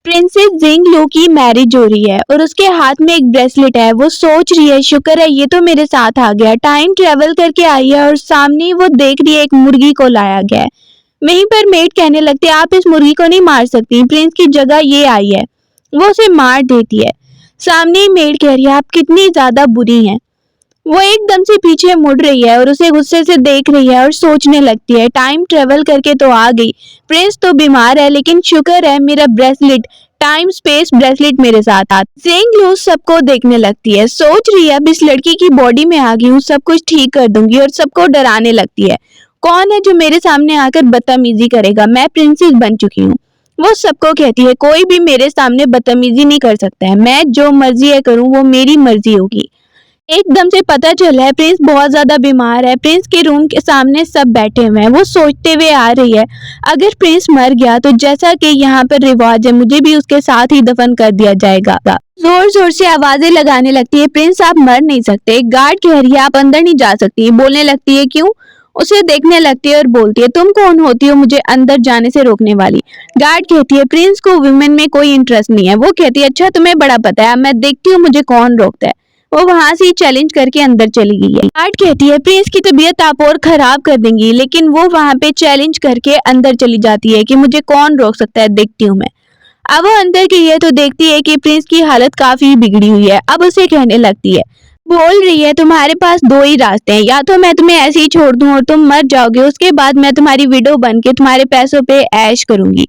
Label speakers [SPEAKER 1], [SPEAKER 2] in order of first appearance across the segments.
[SPEAKER 1] Princess जिंगलू की marriage हो रही है और उसके हाथ में एक ब्रेसलेट है। वो सोच रही है शुक्र है ये तो मेरे साथ आ गया, टाइम ट्रेवल करके आई है और सामने वो देख रही है एक मुर्गी को लाया गया है। वहीं पर मेड कहने लगती है आप इस मुर्गी को नहीं मार सकती, प्रिंस की जगह ये आई है। वो उसे मार देती है। सामने ही मेड कह रही है आप कितनी ज्यादा बुरी हैं। वो एकदम से पीछे मुड़ रही है और उसे गुस्से से देख रही है और सोचने लगती है टाइम ट्रेवल करके तो आ गई, प्रिंस तो बीमार है लेकिन शुक्र है मेरा ब्रेसलेट, टाइम स्पेस ब्रेसलेट मेरे साथ आ। जिंगलू सबको देखने लगती है, सोच रही है अब इस लड़की की बॉडी में आ गई हूँ, सब कुछ ठीक कर दूंगी और सबको डराने लगती है। कौन है जो मेरे सामने आकर बदतमीजी करेगा, मैं प्रिंसेस बन चुकी हूँ। वो सबको कहती है कोई भी मेरे सामने बदतमीजी नहीं कर सकता है, मैं जो मर्जी है करूँ वो मेरी मर्जी होगी। एकदम से पता चला है प्रिंस बहुत ज्यादा बीमार है। प्रिंस के रूम के सामने सब बैठे हुए हैं। वो सोचते हुए आ रही है अगर प्रिंस मर गया तो जैसा कि यहाँ पर रिवाज है मुझे भी उसके साथ ही दफन कर दिया जाएगा। जोर जोर से आवाजें लगाने लगती है प्रिंस आप मर नहीं सकते। गार्ड कह रही है आप अंदर नहीं जा सकती। बोलने लगती है क्यों। उसे देखने लगती है और बोलती है तुम कौन होती हो मुझे अंदर जाने से रोकने वाली। गार्ड कहती है प्रिंस को वुमेन में कोई इंटरेस्ट नहीं है। वो कहती है अच्छा तुम्हें बड़ा पता है, मैं देखती हूँ मुझे कौन रोकता है। वो वहां से चैलेंज करके अंदर चली गई है। गार्ड कहती है प्रिंस की तबीयत आप और खराब कर देंगी, लेकिन वो वहां पे चैलेंज करके अंदर चली जाती है कि मुझे कौन रोक सकता है, देखती हूँ मैं। अब वो अंदर गई है तो देखती है कि प्रिंस की हालत काफी बिगड़ी हुई है। अब उसे कहने लगती है, बोल रही है तुम्हारे पास दो ही रास्ते हैं, या तो मैं तुम्हें ऐसे ही छोड़ दूं और तुम मर जाओगे, उसके बाद मैं तुम्हारी विडो बन के तुम्हारे पैसों पे ऐश करूंगी,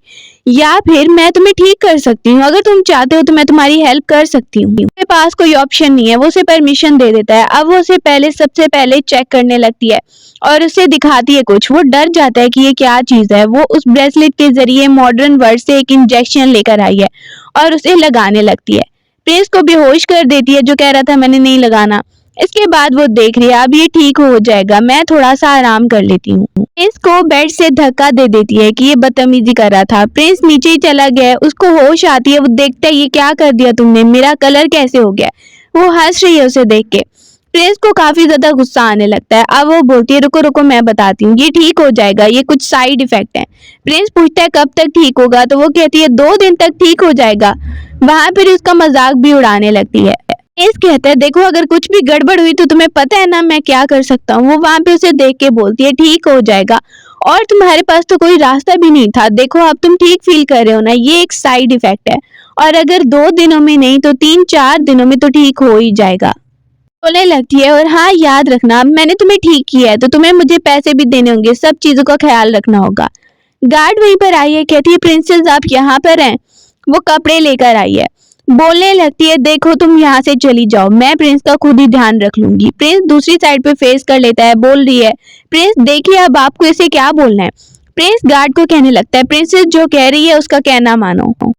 [SPEAKER 1] या फिर मैं तुम्हें ठीक कर सकती हूँ। अगर तुम चाहते हो तो मैं तुम्हारी हेल्प कर सकती हूँ। मेरे पास कोई ऑप्शन नहीं है। वो उसे परमिशन दे देता है। अब वो उसे सबसे पहले चेक करने लगती है और उसे दिखाती है कुछ। वो डर जाता है कि ये क्या चीज है। वो उस ब्रेसलेट के जरिए मॉडर्न वर्ल्ड से एक इंजेक्शन लेकर आई है और उसे लगाने लगती है। प्रिंस को बेहोश कर देती है जो कह रहा था मैंने नहीं लगाना। इसके बाद वो देख रही है अब ये ठीक हो जाएगा, मैं थोड़ा सा आराम कर लेती हूँ। प्रिंस को बेड से धक्का दे देती है कि ये बदतमीजी कर रहा था। प्रिंस नीचे ही चला गया। उसको होश आती है। वो देखता है ये क्या कर दिया तुमने, मेरा कलर कैसे हो गया। वो हंस रही है उसे देख के। प्रिंस को काफी ज्यादा गुस्सा आने लगता है। अब वो बोलती है रुको रुको मैं बताती हूँ, ये ठीक हो जाएगा, ये कुछ साइड इफेक्ट है। प्रिंस पूछता है कब तक ठीक होगा, तो वो कहती है 2 दिन तक ठीक हो जाएगा। वहां पर उसका मजाक भी उड़ाने लगती है। प्रिंस कहता है देखो अगर कुछ भी गड़बड़ हुई तो तुम्हें पता है ना मैं क्या कर सकता हूँ। वो वहां पे उसे देख के बोलती है ठीक हो जाएगा और तुम्हारे पास तो कोई रास्ता भी नहीं था, देखो अब तुम ठीक फील कर रहे हो ना, ये एक साइड इफेक्ट है और अगर 2 दिनों में नहीं तो 3-4 दिनों में तो ठीक हो ही जाएगा। बोलने लगती है और हाँ याद रखना मैंने तुम्हें ठीक किया है तो तुम्हें मुझे पैसे भी देने होंगे, सब चीजों का ख्याल रखना होगा। गार्ड वहीं पर आई है, कहती है प्रिंसेस आप यहाँ पर हैं। वो कपड़े लेकर आई है। बोलने लगती है देखो तुम यहाँ से चली जाओ, मैं प्रिंस का खुद ही ध्यान रख लूंगी। प्रिंस दूसरी साइड पे फेस कर लेता है। बोल रही है प्रिंस देखिए अब आपको इसे क्या बोलना है। प्रिंस गार्ड को कहने लगता है प्रिंसेस जो कह रही है उसका कहना मानो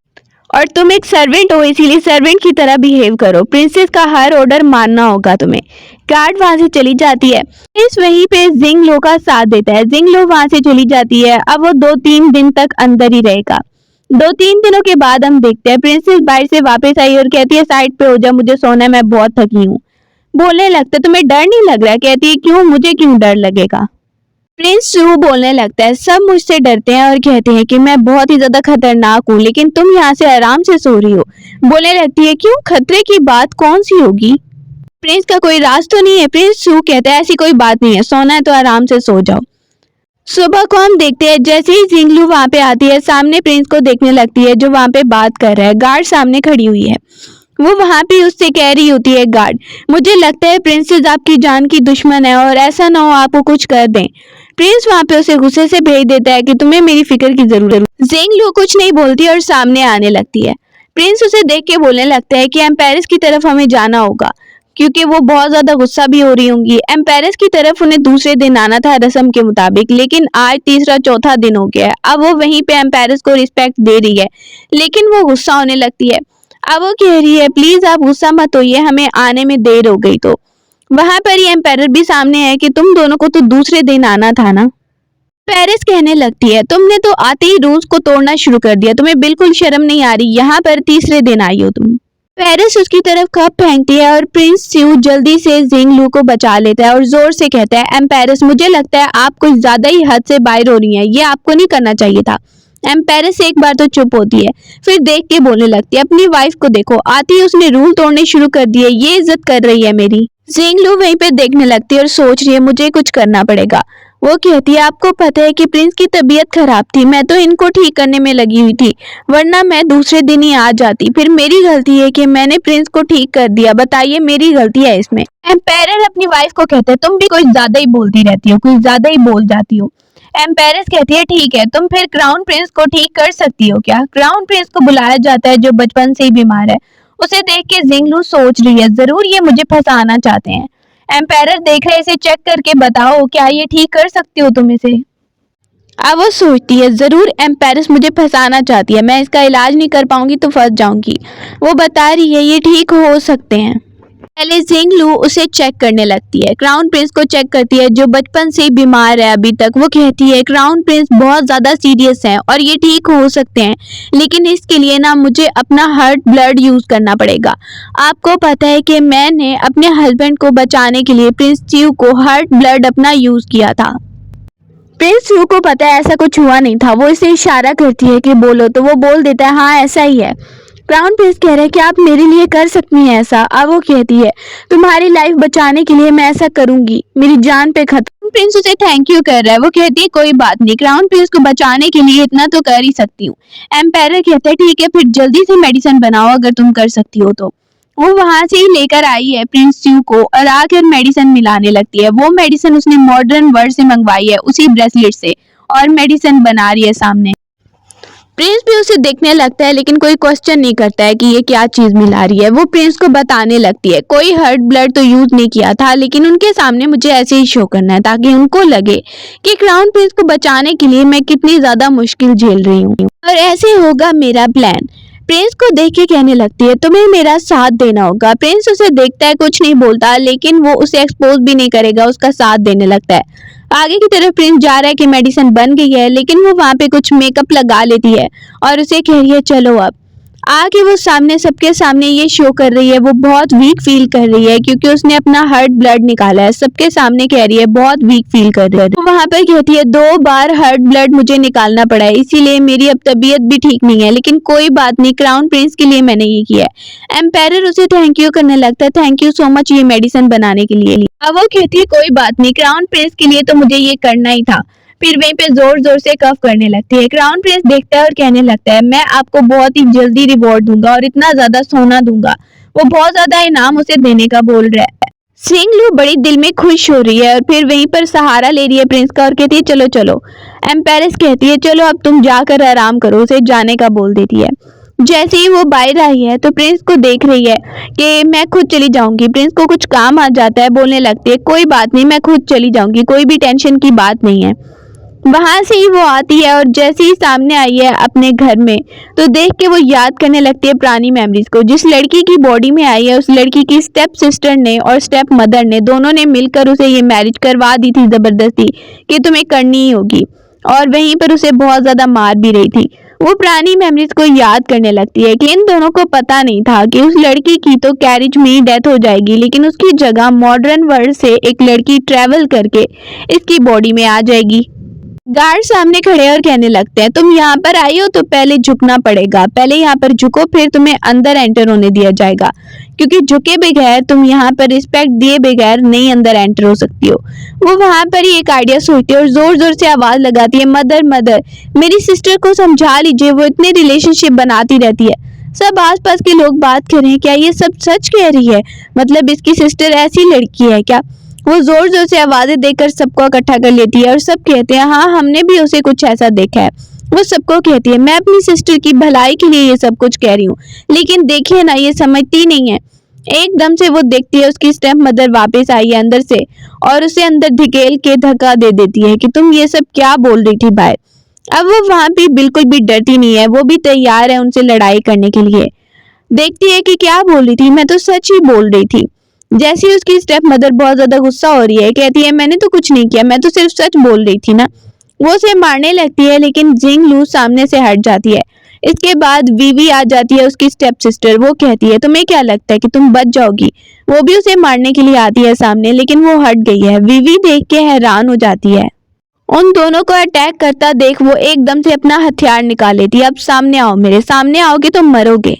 [SPEAKER 1] और तुम एक सर्वेंट हो इसीलिए सर्वेंट की तरह बिहेव करो, प्रिंसेस का हर ऑर्डर मानना होगा तुम्हें। गार्ड वहां से चली जाती है। प्रिंस वहीं पे जिंगलो का साथ देता है। जिंगलो वहां से चली जाती है। अब वो 2-3 दिन तक अंदर ही रहेगा। 2-3 दिनों के बाद हम देखते हैं प्रिंसेस बाहर से वापस आई और कहती है साइड पे हो जा, मुझे सोना है, मैं बहुत थकी हूँ। बोलने लगता है तुम्हें डर नहीं लग रहा। कहती है क्यों, मुझे क्यों डर लगेगा। प्रिंस सू बोलने लगता है सब मुझसे डरते हैं और कहते हैं कि मैं बहुत ही ज्यादा खतरनाक हूँ, लेकिन तुम यहाँ से आराम से सो रही हो। बोलने लगती है क्यों, खतरे की बात कौन सी होगी, प्रिंस का कोई राज तो नहीं है। प्रिंस सू कहता है ऐसी कोई बात नहीं है, सोना है तो आराम से सो जाओ। सुबह को हम देखते हैं जैसे ही जिंगलू वहां पे आती है सामने प्रिंस को देखने लगती है जो वहां पे बात कर रहा है। गार्ड सामने खड़ी हुई है। वो वहां पे उससे कह रही होती है गार्ड मुझे लगता है प्रिंसेस आपकी जान की दुश्मन है और ऐसा ना हो आपको कुछ कर दें। प्रिंस वहां पे उसे गुस्से से भेज देता है कि तुम्हें मेरी फिक्र की जरूरत है। जिंगलू कुछ नहीं बोलती और सामने आने लगती है। प्रिंस उसे देख के बोलने लगता है कि एम्पेरिस की तरफ हमें जाना होगा, क्योंकि वो बहुत ज्यादा गुस्सा भी हो रही होंगी। एम्पेरिस की तरफ उन्हें दूसरे दिन आना था रस्म के मुताबिक, लेकिन आज तीसरा चौथा दिन हो गया है। अब वो वहीं पे एम्पेरिस को रिस्पेक्ट दे रही है, लेकिन वो गुस्सा होने लगती है। अब वो कह रही है प्लीज आप गुस्सा मत होइए, हमें आने में देर हो गई। तो वहां पर ये एम्पेरर भी सामने है कि तुम दोनों को तो दूसरे दिन आना था ना। पेरिस कहने लगती है तुमने तो आते ही रूल्स को तोड़ना शुरू कर दिया, तुम्हें बिल्कुल शर्म नहीं आ रही, यहाँ पर तीसरे दिन आई हो तुम। पेरिस उसकी तरफ कप फेंकती है और प्रिंस स्यू जल्दी से जिंगलू को बचा लेता है और जोर से कहता है एम्पेरिस मुझे लगता है आप कुछ ज्यादा ही हद से बाहर हो रही हैं, ये आपको नहीं करना चाहिए था। एम्पेरस एक बार तो चुप होती है, फिर देख के बोलने लगती है, अपनी वाइफ को देखो, आती ही उसने रूल तोड़ने शुरू कर दिए, ये इज्जत कर रही है मेरी। जिंगलू वहीं पे देखने लगती है और सोच रही है मुझे कुछ करना पड़ेगा। वो कहती है आपको पता है कि प्रिंस की तबीयत खराब थी, मैं तो इनको ठीक करने में लगी हुई थी, वरना मैं दूसरे दिन ही आ जाती, फिर मेरी गलती है कि मैंने प्रिंस को ठीक कर दिया, बताइए मेरी गलती है इसमें। एम्पायर अपनी वाइफ को कहते हैं तुम भी कुछ ज्यादा ही बोलती रहती हो, कुछ ज्यादा ही बोल जाती हो। एम्पायरस कहती है ठीक है, तुम फिर क्राउन प्रिंस को ठीक कर सकती हो क्या? क्राउन प्रिंस को बुलाया जाता है जो बचपन से ही बीमार है। उसे देख के जिंगलू सोच रही है जरूर ये मुझे फंसाना चाहते हैं। एम्पायर देख रहे इसे चेक करके बताओ क्या ये ठीक कर सकती हो तुम इसे? अब वो सोचती है जरूर एम्पायरस मुझे फंसाना चाहती है, मैं इसका इलाज नहीं कर पाऊंगी तो फंस जाऊंगी। वो बता रही है ये ठीक हो सकते हैं। पहले जिंगलू उसे चेक करने लगती है, क्राउन प्रिंस को चेक करती है जो बचपन से ही बीमार है अभी तक। वो कहती है क्राउन प्रिंस बहुत ज्यादा सीरियस है और ये ठीक हो सकते हैं, लेकिन इसके लिए ना मुझे अपना हार्ट ब्लड यूज करना पड़ेगा। आपको पता है कि मैंने अपने हस्बैंड को बचाने के लिए प्रिंस च्यू को हार्ट ब्लड अपना यूज किया था। प्रिंस च्यू को पता है ऐसा कुछ हुआ नहीं था। वो इसे इशारा करती है कि बोलो, तो वो बोल देता है हाँ ऐसा ही है। क्राउन प्रिंस कह रहे हैं कि आप मेरे लिए कर सकती हैं ऐसा। अब वो कहती है तुम्हारी लाइफ बचाने के लिए मैं ऐसा करूंगी, मेरी जान पे खतरा। प्रिंस उसे थैंक यू कर रहा है। वो कहती है कोई बात नहीं, क्राउन प्रिंस को बचाने के लिए इतना तो कर ही सकती हूँ। एम्पायर कहते हैं ठीक है फिर जल्दी से मेडिसिन बनाओ अगर तुम कर सकती हो तो। वो वहां से ही लेकर आई है प्रिंस च्यू को और आकर मेडिसिन मिलाने लगती है। वो मेडिसिन उसने मॉडर्न वर्ल्ड से मंगवाई है उसी ब्रेसलेट से, और मेडिसिन बना रही है सामने। प्रिंस भी उसे देखने लगता है लेकिन कोई क्वेश्चन नहीं करता है कि ये क्या चीज मिला रही है। वो प्रिंस को बताने लगती है कोई हार्ट ब्लड तो यूज नहीं किया था, लेकिन उनके सामने मुझे ऐसे ही शो करना है ताकि उनको लगे कि क्राउन प्रिंस को बचाने के लिए मैं कितनी ज्यादा मुश्किल झेल रही हूँ, और ऐसे होगा मेरा प्लान। प्रिंस को देख के कहने लगती है तुम्हें मेरा साथ देना होगा। प्रिंस उसे देखता है, कुछ नहीं बोलता, लेकिन वो उसे एक्सपोज भी नहीं करेगा, उसका साथ देने लगता है। आगे की तरफ प्रिंस जा रहा है कि मेडिसिन बन गई है, लेकिन वो वहां पे कुछ मेकअप लगा लेती है और उसे कह रही है चलो अब। आगे वो सामने सबके सामने ये शो कर रही है वो बहुत वीक फील कर रही है क्योंकि उसने अपना हार्ट ब्लड निकाला है। सबके सामने कह रही है बहुत वीक फील कर रही है। तो वहां पर कहती है 2 बार हार्ट ब्लड मुझे निकालना पड़ा है, इसीलिए मेरी अब तबीयत भी ठीक नहीं है, लेकिन कोई बात नहीं, क्राउन प्रिंस के लिए मैंने ये किया है। एम्पायर उसे थैंक यू करने लगता है, थैंक यू सो मच ये मेडिसिन बनाने के लिए। अब वो कहती है कोई बात नहीं, क्राउन प्रिंस के लिए तो मुझे ये करना ही था। फिर वहीं पे जोर जोर से कफ करने लगती है। क्राउन प्रिंस देखता है और कहने लगता है मैं आपको बहुत ही जल्दी रिवॉर्ड दूंगा और इतना ज्यादा सोना दूंगा। वो बहुत ज्यादा इनाम उसे देने का बोल रहा है। सिंगलू बड़ी दिल में खुश हो रही है और फिर वहीं पर सहारा ले रही है प्रिंस का और कहती है चलो चलो। एम्पायरस कहती है चलो अब तुम जाकर आराम करो, उसे जाने का बोल देती है। जैसे ही वो बाहर आई है तो प्रिंस को देख रही है कि मैं खुद चली जाऊंगी। प्रिंस को कुछ काम आ जाता है, बोलने लगती है कोई बात नहीं मैं खुद चली जाऊंगी, कोई भी टेंशन की बात नहीं है। वहां से ही वो आती है और जैसे ही सामने आई है अपने घर में तो देख के वो याद करने लगती है पुरानी मेमोरीज को। जिस लड़की की बॉडी में आई है उस लड़की की स्टेप सिस्टर ने और स्टेप मदर ने दोनों ने मिलकर उसे ये मैरिज करवा दी थी जबरदस्ती कि तुम्हें करनी ही होगी, और वहीं पर उसे बहुत ज्यादा मार भी रही थी। वो पुरानी मेमोरीज को याद करने लगती है कि इन दोनों को पता नहीं था कि उस लड़की की तो कैरिज में ही डेथ हो जाएगी, लेकिन उसकी जगह मॉडर्न वर्ल्ड से एक लड़की ट्रेवल करके इसकी बॉडी में आ जाएगी। गार्ड सामने खड़े और कहने लगते हैं तुम यहाँ पर आई हो तो पहले झुकना पड़ेगा, पहले यहाँ पर झुको फिर तुम्हें अंदर एंटर होने दिया जाएगा, क्योंकि झुके बगैर तुम यहाँ पर रिस्पेक्ट दिए बगैर नहीं अंदर एंटर हो सकती हो। वो वहां पर ही एक आइडिया सोचती है और जोर जोर से आवाज लगाती है मदर मदर मेरी सिस्टर को समझा लीजिए, वो इतने रिलेशनशिप बनाती रहती है। सब आसपास के लोग बात कर रहे हैं क्या ये सब सच कह रही है, मतलब इसकी सिस्टर ऐसी लड़की है क्या? वो जोर जोर से आवाजें देकर सबको इकट्ठा कर लेती है और सब कहते हैं हाँ हमने भी उसे कुछ ऐसा देखा है। वो सबको कहती है मैं अपनी सिस्टर की भलाई के लिए ये सब कुछ कह रही हूँ, लेकिन देखिए ना ये समझती नहीं है। एकदम से वो देखती है उसकी स्टेप मदर वापस आई है अंदर से और उसे अंदर ढकेल के धक्का दे देती है कि तुम ये सब क्या बोल रही थी बाहर। अब वो वहां पे बिल्कुल भी डरती नहीं है, वो भी तैयार है उनसे लड़ाई करने के लिए। देखती है कि क्या बोल रही थी, मैं तो सच ही बोल रही थी। जैसे ही उसकी स्टेप मदर बहुत ज्यादा गुस्सा हो रही है, कहती है मैंने तो कुछ नहीं किया, मैं तो सिर्फ सच बोल रही थी ना। वो उसे मारने लगती है लेकिन जिंगलू सामने से हट जाती है। इसके बाद वीवी आ जाती है उसकी स्टेप सिस्टर। वो कहती है तुम्हें क्या लगता है कि तुम बच जाओगी? वो भी उसे मारने के लिए आती है सामने, लेकिन वो हट गई है। वीवी देख के हैरान हो जाती है। उन दोनों को अटैक करता देख वो एकदम से अपना हथियार निकाल लेती है। अब सामने आओ, मेरे सामने आओगे तो मरोगे।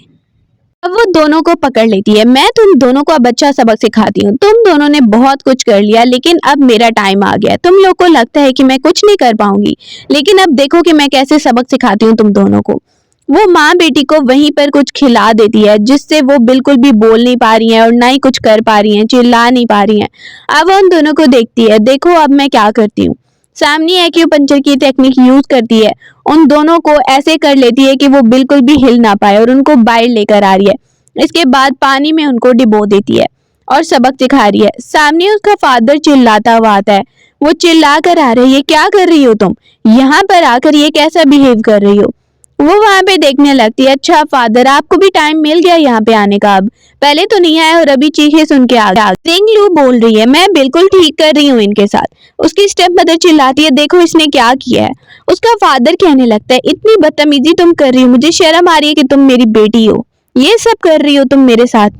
[SPEAKER 1] अब वो दोनों को पकड़ लेती है। मैं तुम दोनों को अब अच्छा सबक सिखाती हूँ। तुम दोनों ने बहुत कुछ कर लिया, लेकिन अब मेरा टाइम आ गया। तुम लोग को लगता है कि मैं कुछ नहीं कर पाऊंगी, लेकिन अब देखो कि मैं कैसे सबक सिखाती हूँ तुम दोनों को। वो माँ बेटी को वहीं पर कुछ खिला देती है, जिससे वो बिल्कुल भी बोल नहीं पा रही हैं और ना ही कुछ कर पा रही हैं, चिल्ला नहीं पा रही हैं। अब वो उन दोनों को देखती है, देखो अब मैं क्या करती हूँ। सामने एक्यूपंक्चर की टेक्निक यूज करती है। उन दोनों को ऐसे कर लेती है कि वो बिल्कुल भी हिल ना पाए और उनको बाहर लेकर आ रही है। इसके बाद पानी में उनको डिबो देती है और सबक सिखा रही है। सामने उसका फादर चिल्लाता हुआ आता है। वो चिल्ला कर आ रही है, क्या कर रही हो तुम, यहाँ पर आकर ये कैसा बिहेव कर रही हो। वो वहां पे देखने लगती है, अच्छा फादर आपको भी टाइम मिल गया यहाँ पे आने का, अब पहले तो नहीं आया और अभी चीखे सुन के आ गया। जिंगलू बोल रही है, मैं बिल्कुल ठीक कर रही हूँ इनके साथ। उसकी स्टेप मदर चिल्लाती है, देखो इसने क्या किया है। उसका फादर कहने लगता है, इतनी बदतमीजी तुम कर रही हो, मुझे शर्म आ रही है कि तुम मेरी बेटी हो, ये सब कर रही हो तुम मेरे साथ।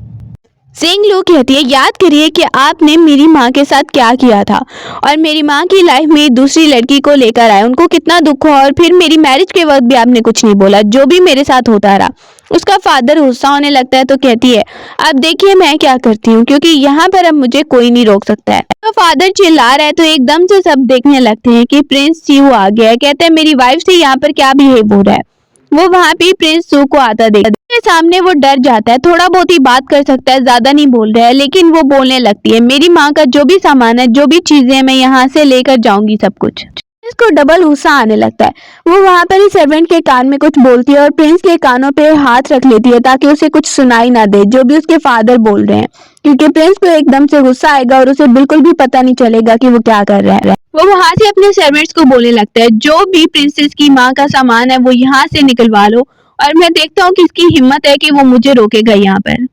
[SPEAKER 1] जिंगलू कहती है, याद करिए कि आपने मेरी माँ के साथ क्या किया था और मेरी माँ की लाइफ में दूसरी लड़की को लेकर आए, उनको कितना दुख हुआ और फिर मेरी मैरिज के वक्त भी आपने कुछ नहीं बोला, जो भी मेरे साथ होता रहा। उसका फादर गुस्सा होने लगता है तो कहती है, अब देखिए मैं क्या करती हूँ, क्योंकि यहाँ पर अब मुझे कोई नहीं रोक सकता है। तो फादर चिल्ला रहा है तो एकदम से सब देखने लगते हैं कि प्रिंस च्यू आ गया है। कहते हैं, मेरी वाइफ से यहाँ पर क्या बिहेव हो रहा है। वो वहां पे प्रिंस सू को आता देखता है। सामने वो डर जाता है, थोड़ा बहुत ही बात कर सकता है, ज्यादा नहीं बोल रहा है, लेकिन वो बोलने लगती है, मेरी माँ का जो भी सामान है, जो भी चीजें, मैं यहाँ से लेकर जाऊंगी सब कुछ। इसको डबल गुस्सा आने लगता है। वो वहां पर ही सर्वेंट के कान में कुछ बोलती है और प्रिंस के कानों पे हाथ रख लेती है ताकि उसे कुछ सुनाई ना दे जो भी उसके फादर बोल रहे हैं, क्योंकि प्रिंस को एकदम से गुस्सा आएगा और उसे बिल्कुल भी पता नहीं चलेगा कि वो क्या कर रहा है। वो वहां से अपने सर्वेंट्स को बोलने लगता है, जो भी प्रिंसेस की माँ का सामान है वो यहाँ से निकलवा लो और मैं देखता हूँ किसकी हिम्मत है कि वो मुझे रोकेगा यहाँ पर।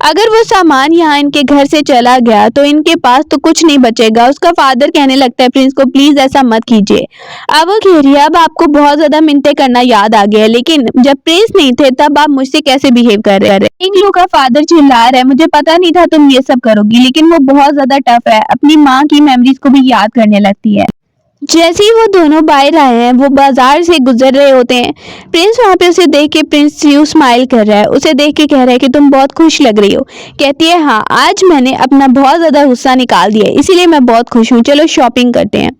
[SPEAKER 1] अगर वो सामान यहाँ इनके घर से चला गया तो इनके पास तो कुछ नहीं बचेगा। उसका फादर कहने लगता है प्रिंस को, प्लीज ऐसा मत कीजिए। अब वो कह रही है, अब आपको बहुत ज्यादा मिन्नतें करना याद आ गया, लेकिन जब प्रिंस नहीं थे तब आप मुझसे कैसे बिहेव कर रहे हैं। इंग्लू का फादर चिल्ला रहा है, मुझे पता नहीं था तुम ये सब करोगी, लेकिन वो बहुत ज्यादा टफ है, अपनी माँ की मेमोरीज को भी याद करने लगती है। जैसे ही वो दोनों बाहर आए हैं, वो बाजार से गुजर रहे होते हैं। प्रिंस वहां पे उसे देख के प्रिंस च्यू स्माइल कर रहा है, उसे देख के कह रहा है कि तुम बहुत खुश लग रही हो। कहती है, हाँ आज मैंने अपना बहुत ज्यादा गुस्सा निकाल दिया है, इसीलिए मैं बहुत खुश हूँ, चलो शॉपिंग करते हैं।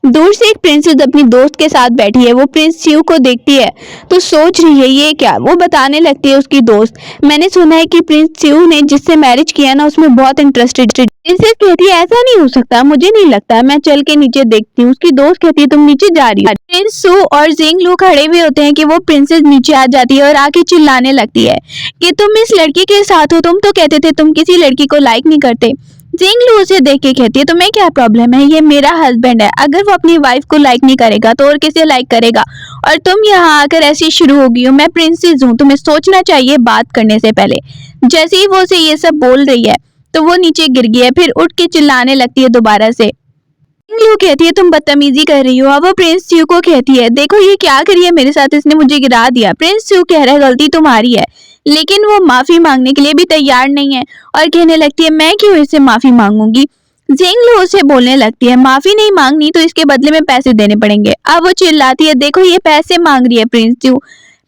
[SPEAKER 1] दूर से एक प्रिंसेस अपनी दोस्त के साथ बैठी है। वो प्रिंस च्यू को देखती है तो सोच रही है ये क्या। वो बताने लगती है उसकी दोस्त, मैंने सुना है कि प्रिंस च्यू ने जिससे मैरिज किया ना उसमें बहुत इंटरेस्टेड। प्रिंसेस कहती है, ऐसा नहीं हो सकता, मुझे नहीं लगता, मैं चल के नीचे देखती हूँ। उसकी दोस्त कहती है, तुम नीचे जा रही हो। प्रिंस सू और जिंगलू खड़े हुए होते हैं कि वो प्रिंसेस नीचे आ जाती है और आके चिल्लाने लगती है कि तुम इस लड़की के साथ हो, तुम तो कहते थे तुम किसी लड़की को लाइक नहीं करते। जिंगलू उसे देख के कहती है, तुम्हें क्या प्रॉब्लम है, ये मेरा हस्बैंड है, अगर वो अपनी वाइफ को लाइक नहीं करेगा तो और किसे लाइक करेगा, और तुम यहाँ आकर ऐसी शुरू हो गई हो। मैं प्रिंसेस हूँ, तुम्हें सोचना चाहिए बात करने से पहले। जैसे ही वो उसे ये सब बोल रही है तो वो नीचे गिर गई है, फिर उठ के चिल्लाने लगती है दोबारा से। जिंगलू कहती है, तुम बदतमीजी कर रही हो। अब वो प्रिंस च्यू को कहती है, देखो ये क्या करी है मेरे साथ, इसने मुझे गिरा दिया। प्रिंस च्यू कह रहा है, गलती तुम्हारी है, लेकिन वो माफी मांगने के लिए भी तैयार नहीं है और कहने लगती है, मैं क्यों इससे माफी मांगूंगी। जिंगलू उसे बोलने लगती है, माफी नहीं मांगनी तो इसके बदले में पैसे देने पड़ेंगे। अब वो चिल्लाती है, देखो ये पैसे मांग रही है प्रिंस च्यू।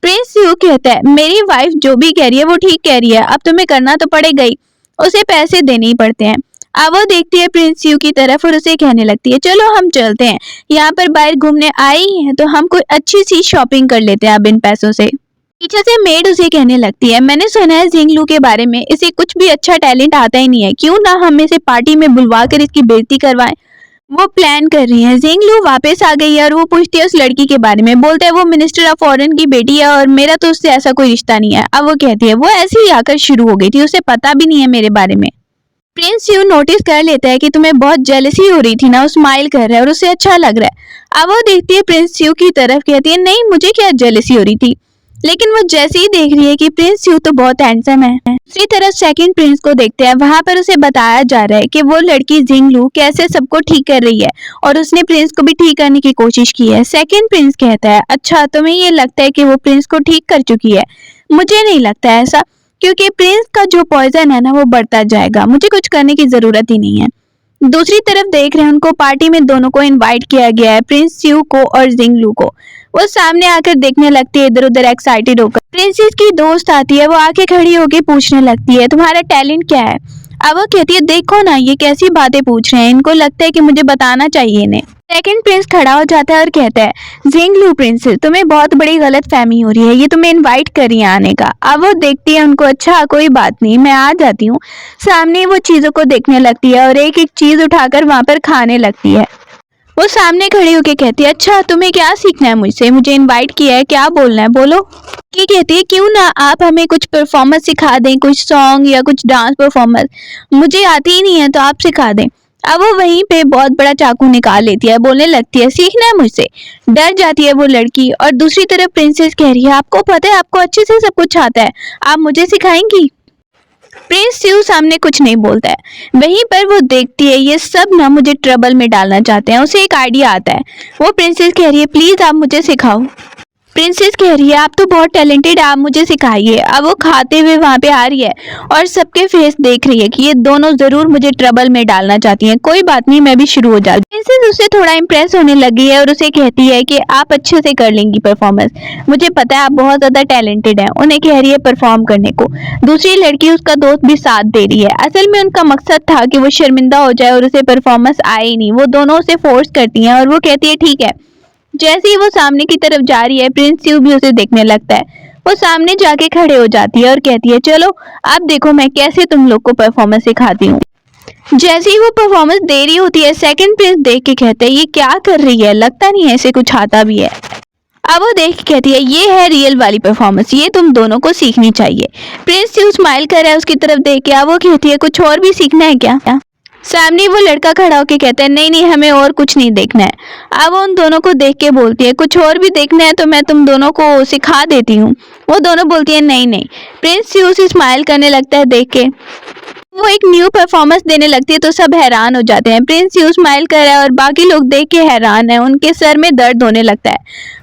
[SPEAKER 1] प्रिंस च्यू कहता है, मेरी वाइफ जो भी कह रही है वो ठीक कह रही है, अब तुम्हें करना तो पड़ेगा ही, उसे पैसे देने ही पड़ते हैं। अब वो देखती है प्रिंस च्यू की तरफ और उसे कहने लगती है, चलो हम चलते हैं, यहाँ पर बाहर घूमने आए ही हैं तो हम कोई अच्छी सी शॉपिंग कर लेते हैं अब इन पैसों से। पीछे से मेड उसे कहने लगती है, मैंने सुना है जिंगलू के बारे में, इसे कुछ भी अच्छा टैलेंट आता ही नहीं है, क्यों ना हम इसे पार्टी में बुलवा कर इसकी बेइज्जती करवाएं। वो प्लान कर रही है। जिंगलू वापस आ गई है और वो पूछती है उस लड़की के बारे में। बोलता है वो मिनिस्टर ऑफ फॉरेन की बेटी है और मेरा तो उससे ऐसा कोई रिश्ता नहीं है। अब वो कहती है वो ऐसे ही आकर शुरू हो गई थी, उसे पता भी नहीं है मेरे बारे में। प्रिंस च्यू नोटिस कर लेता है कि तुम्हें बहुत जेलसी हो रही थी ना, वो स्माइल कर रहा है और उसे अच्छा लग रहा है। अब वो देखती है प्रिंस च्यू की तरफ, कहती है नहीं मुझे क्या जेलसी हो रही थी, लेकिन वो जैसे ही देख रही है कि प्रिंस च्यू तो बहुत हैंडसम है। दूसरी तरफ सेकंड प्रिंस को देखते हैं, वहां पर उसे बताया जा रहा है कि वो लड़की जिंगलू कैसे सबको ठीक कर रही है और उसने प्रिंस को भी ठीक करने की कोशिश की है। सेकंड प्रिंस कहता है, अच्छा तुम्हें ये लगता है कि वो प्रिंस को ठीक कर चुकी है, मुझे नहीं लगता ऐसा, क्योंकि प्रिंस का जो पॉइजन है ना वो बढ़ता जाएगा, मुझे कुछ करने की जरूरत ही नहीं है। दूसरी तरफ देख रहे हैं उनको पार्टी में दोनों को इनवाइट किया गया है, प्रिंस यू को और जिंगलू को। वो सामने आकर देखने लगती है इधर उधर एक्साइटेड होकर। प्रिंसेस की दोस्त आती है, वो आके खड़ी होके पूछने लगती है तुम्हारा टैलेंट क्या है। अब वो कहती है देखो ना ये कैसी बातें पूछ रहे हैं, इनको लगता है कि मुझे बताना चाहिए इन्हें। सेकंड प्रिंस खड़ा हो जाता है और कहता है जिंगलू प्रिंसेस तुम्हें बहुत बड़ी गलत फहमी हो रही है, ये तुम्हें इनवाइट कर रही है आने का। अब वो देखती है उनको, अच्छा कोई बात नहीं मैं आ जाती हूँ। सामने वो चीजों को देखने लगती है और एक एक चीज उठाकर वहां पर खाने लगती है। वो सामने खड़ी होके कहती है अच्छा तुम्हें क्या सीखना है मुझसे, मुझे इनवाइट किया है, क्या बोलना है बोलो। ये कहती है क्यों ना आप हमें कुछ परफॉर्मेंस सिखा दें, कुछ सॉन्ग या कुछ डांस परफॉर्मेंस, मुझे आती ही नहीं है तो आप सिखा दें। अब वो वहीं पे बहुत बड़ा चाकू निकाल लेती है, बोलने लगती है सीखना है मुझसे। डर जाती है वो लड़की। और दूसरी तरफ प्रिंसेस कह रही है आपको पता है आपको अच्छे से सब कुछ आता है, आप मुझे सिखाएंगी। प्रिंस यू सामने कुछ नहीं बोलता है। वहीं पर वो देखती है ये सब ना मुझे ट्रबल में डालना चाहते हैं। उसे एक आइडिया आता है, वो प्रिंसेस कह रही है प्लीज आप मुझे सिखाओ। प्रिंसेस कह रही है आप तो बहुत टैलेंटेड, आप मुझे सिखाइए। अब वो खाते हुए वहां पे आ रही है और सबके फेस देख रही है कि ये दोनों जरूर मुझे ट्रबल में डालना चाहती हैं। कोई बात नहीं मैं भी शुरू हो जाती। प्रिंसेस उससे थोड़ा इम्प्रेस होने लगी है और उसे कहती है कि आप अच्छे से कर लेंगी परफॉर्मेंस, मुझे पता है आप बहुत ज्यादा टैलेंटेड हैं। उन्हें कह रही है परफॉर्म करने को। दूसरी लड़की उसका दोस्त भी साथ दे रही है। असल में उनका मकसद था कि वो शर्मिंदा हो जाए और उसे परफॉर्मेंस आए ही नहीं। वो दोनों उसे फोर्स करती हैं और वो कहती है ठीक है। जैसे ही वो सामने की तरफ जा रही है प्रिंस यू भी उसे देखने लगता है। वो सामने जाके खड़े हो जाती है और कहती है चलो अब देखो मैं कैसे तुम लोग को परफॉर्मेंस सिखाती हूँ। जैसे ही वो परफॉर्मेंस दे रही होती है सेकंड प्रिंस देख के कहते हैं ये क्या कर रही है, लगता नहीं है इसे कुछ आता भी है। अब वो देख के कहती है ये है रियल वाली परफॉर्मेंस, ये तुम दोनों को सीखनी चाहिए। प्रिंस यू स्माइल कर रहा है उसकी तरफ देख के। अब वो कहती है कुछ और भी सीखना है क्या। सामने वो लड़का खड़ा होके कहता है नहीं नहीं हमें और कुछ नहीं देखना है। अब वो उन दोनों को देख के बोलती है कुछ और भी देखना है तो मैं तुम दोनों को सिखा देती हूँ। वो दोनों बोलती है नहीं नहीं। प्रिंस यू उसे स्माइल करने लगता है देख के। वो एक न्यू परफॉर्मेंस देने लगती है तो सब हैरान हो जाते हैं। प्रिंस यू स्माइल कर रहा है और बाकी लोग देख के हैरान है, उनके सर में दर्द होने लगता है।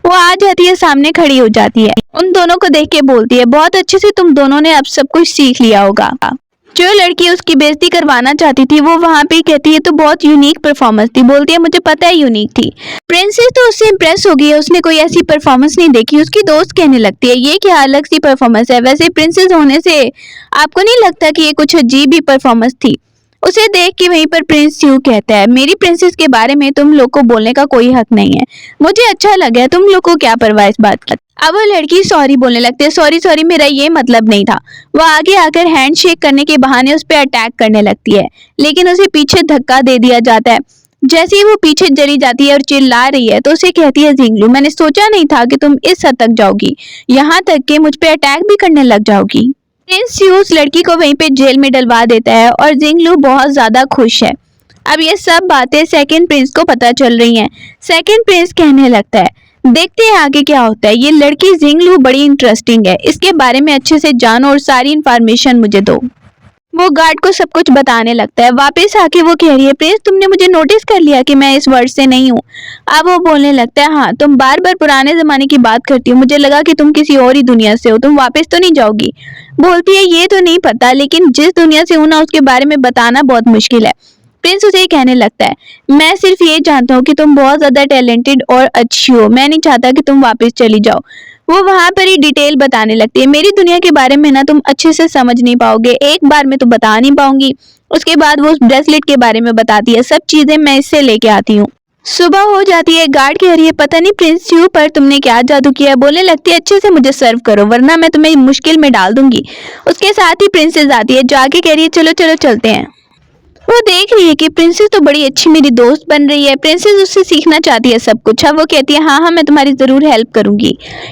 [SPEAKER 1] वो आ जाती है सामने खड़ी हो जाती है, उन दोनों को देख के बोलती है बहुत अच्छे से तुम दोनों ने अब सब कुछ सीख लिया होगा। जो लड़की उसकी बेइज्जती करवाना चाहती थी वो वहां पे कहती है तो बहुत यूनिक परफॉर्मेंस थी। बोलती है मुझे पता है यूनिक थी। प्रिंसेस तो उससे इम्प्रेस हो गई है, उसने कोई ऐसी परफॉर्मेंस नहीं देखी। उसकी दोस्त कहने लगती है ये क्या अलग सी परफॉर्मेंस है, वैसे प्रिंसेस होने से आपको नहीं लगता कि ये कुछ अजीब ही परफॉर्मेंस थी। उसे देख के वहीं पर प्रिंस यू कहता है मेरी प्रिंसेस के बारे में तुम लोग को बोलने का कोई हक नहीं है, मुझे अच्छा लगा, तुम लोग को क्या परवाह इस बात की। अब वो लड़की सॉरी बोलने लगती है सॉरी सॉरी मेरा ये मतलब नहीं था। वो आगे आकर हैंड शेक करने के बहाने उस पर अटैक करने लगती है लेकिन उसे पीछे धक्का दे दिया जाता है। जैसे ही वो पीछे जरी जाती है और चिल्ला रही है तो उसे कहती है जिंगलू मैंने सोचा नहीं था कि तुम इस हद तक जाओगी, यहाँ तक कि मुझ पे अटैक भी करने लग जाओगी। प्रिंस यू उस लड़की को वहीं पे जेल में डलवा देता है और जिंगलू बहुत ज्यादा खुश है। अब ये सब बातें सेकंड प्रिंस को पता चल रही हैं। सेकंड प्रिंस कहने लगता है देखते हैं आगे क्या होता है, ये लड़की जिंगलू बड़ी इंटरेस्टिंग है, इसके बारे में अच्छे से जानो और सारी इन्फॉर्मेशन मुझे दो। वो गार्ड को सब कुछ बताने लगता है। वापस आके वो कह रही है प्रिंस तुमने मुझे नोटिस कर लिया कि मैं इस वर्ल्ड से नहीं हूँ। अब वो बोलने लगता है हाँ तुम बार बार पुराने जमाने की बात करती हो, मुझे लगा कि तुम किसी और ही दुनिया से हो, तुम वापस तो नहीं जाओगी। बोलती है ये तो नहीं पता लेकिन जिस दुनिया से हूं ना उसके बारे में बताना बहुत मुश्किल है। प्रिंस उसे कहने लगता है मैं सिर्फ ये जानता हूँ कि तुम बहुत ज्यादा टैलेंटेड और अच्छी हो, मैं नहीं चाहता कि तुम वापस चली जाओ। वो वहां पर ही डिटेल बताने लगती है मेरी दुनिया के बारे में ना तुम अच्छे से समझ नहीं पाओगे, एक बार में तो बता नहीं पाऊंगी। उसके बाद वो उस ब्रेसलेट के बारे में बताती है, सब चीजें मैं इससे लेके आती हूँ। सुबह हो जाती है, गार्ड कह रही है पता नहीं प्रिंस यू पर तुमने क्या जादू किया। बोलने लगती है अच्छे से मुझे सर्व करो वरना मैं तुम्हें मुश्किल में डाल दूंगी। उसके साथ ही प्रिंसेस आती है, जाके कह रही है चलो चलो चलते हैं। वो देख रही है कि प्रिंसेस तो बड़ी अच्छी मेरी दोस्त बन रही है, प्रिंसेस उससे सीखना चाहती है सब कुछ। अब वो कहती है हाँ हाँ मैं तुम्हारी जरूर हेल्प करूंगी।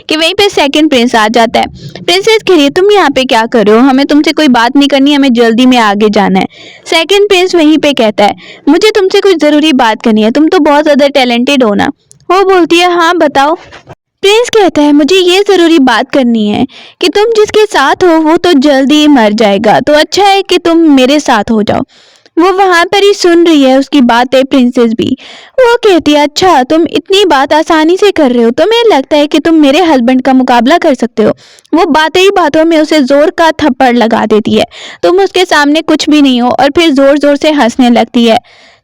[SPEAKER 1] कि वहीं पे सेकंड प्रिंस आ जाता है। प्रिंसेस कह रही है तुम यहाँ पे क्या कर रहे हो, हमें तुमसे कोई बात नहीं करनी, हमें जल्दी में आगे जाना है। सेकंड प्रिंस वहीं पे कहता है मुझे तुमसे कुछ जरूरी बात करनी है, तुम तो बहुत ज्यादा टैलेंटेड हो ना। वो बोलती है हाँ बताओ। प्रिंस कहता है मुझे ये जरूरी बात करनी है कि तुम जिसके साथ हो वो तो जल्दी ही मर जाएगा, तो अच्छा है कि तुम मेरे साथ हो जाओ। वो वहां पर ही सुन रही है उसकी बातें प्रिंसेस भी। वो कहती है अच्छा तुम इतनी बात आसानी से कर रहे हो, तुम्हें लगता है कि तुम मेरे हस्बैंड का मुकाबला कर सकते हो। वो बातें ही बातों में उसे जोर का थप्पड़ लगा देती है, तुम उसके सामने कुछ भी नहीं हो, और फिर जोर जोर से हंसने लगती है।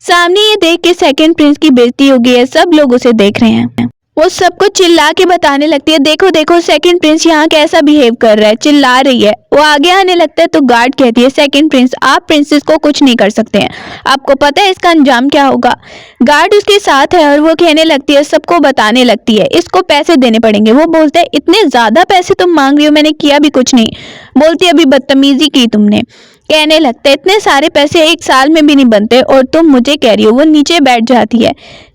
[SPEAKER 1] सामने ये देख के सेकंड प्रिंस की बेइज्जती हो गई है, सब लोग उसे देख रहे हैं। वो सबको चिल्ला के बताने लगती है, देखो देखो सेकंड प्रिंस यहाँ कैसा बिहेव कर रहा है, चिल्ला रही है। वो आगे आने लगता है तो गार्ड कहती है, सेकंड प्रिंस आप प्रिंसेस को कुछ नहीं कर सकते हैं, आपको पता है इसका अंजाम क्या होगा। गार्ड उसके साथ है और वो कहने लगती है, सबको बताने लगती है, इसको पैसे देने पड़ेंगे। वो बोलता है, इतने ज्यादा पैसे तुम मांग रही हो, मैंने किया भी कुछ नहीं। बोलती है, अभी बदतमीजी की तुमने। कहने लगता है, इतने सारे पैसे एक साल में भी नहीं बनते और तुम मुझे कह रही हो। वो नीचे बैठ जाती है,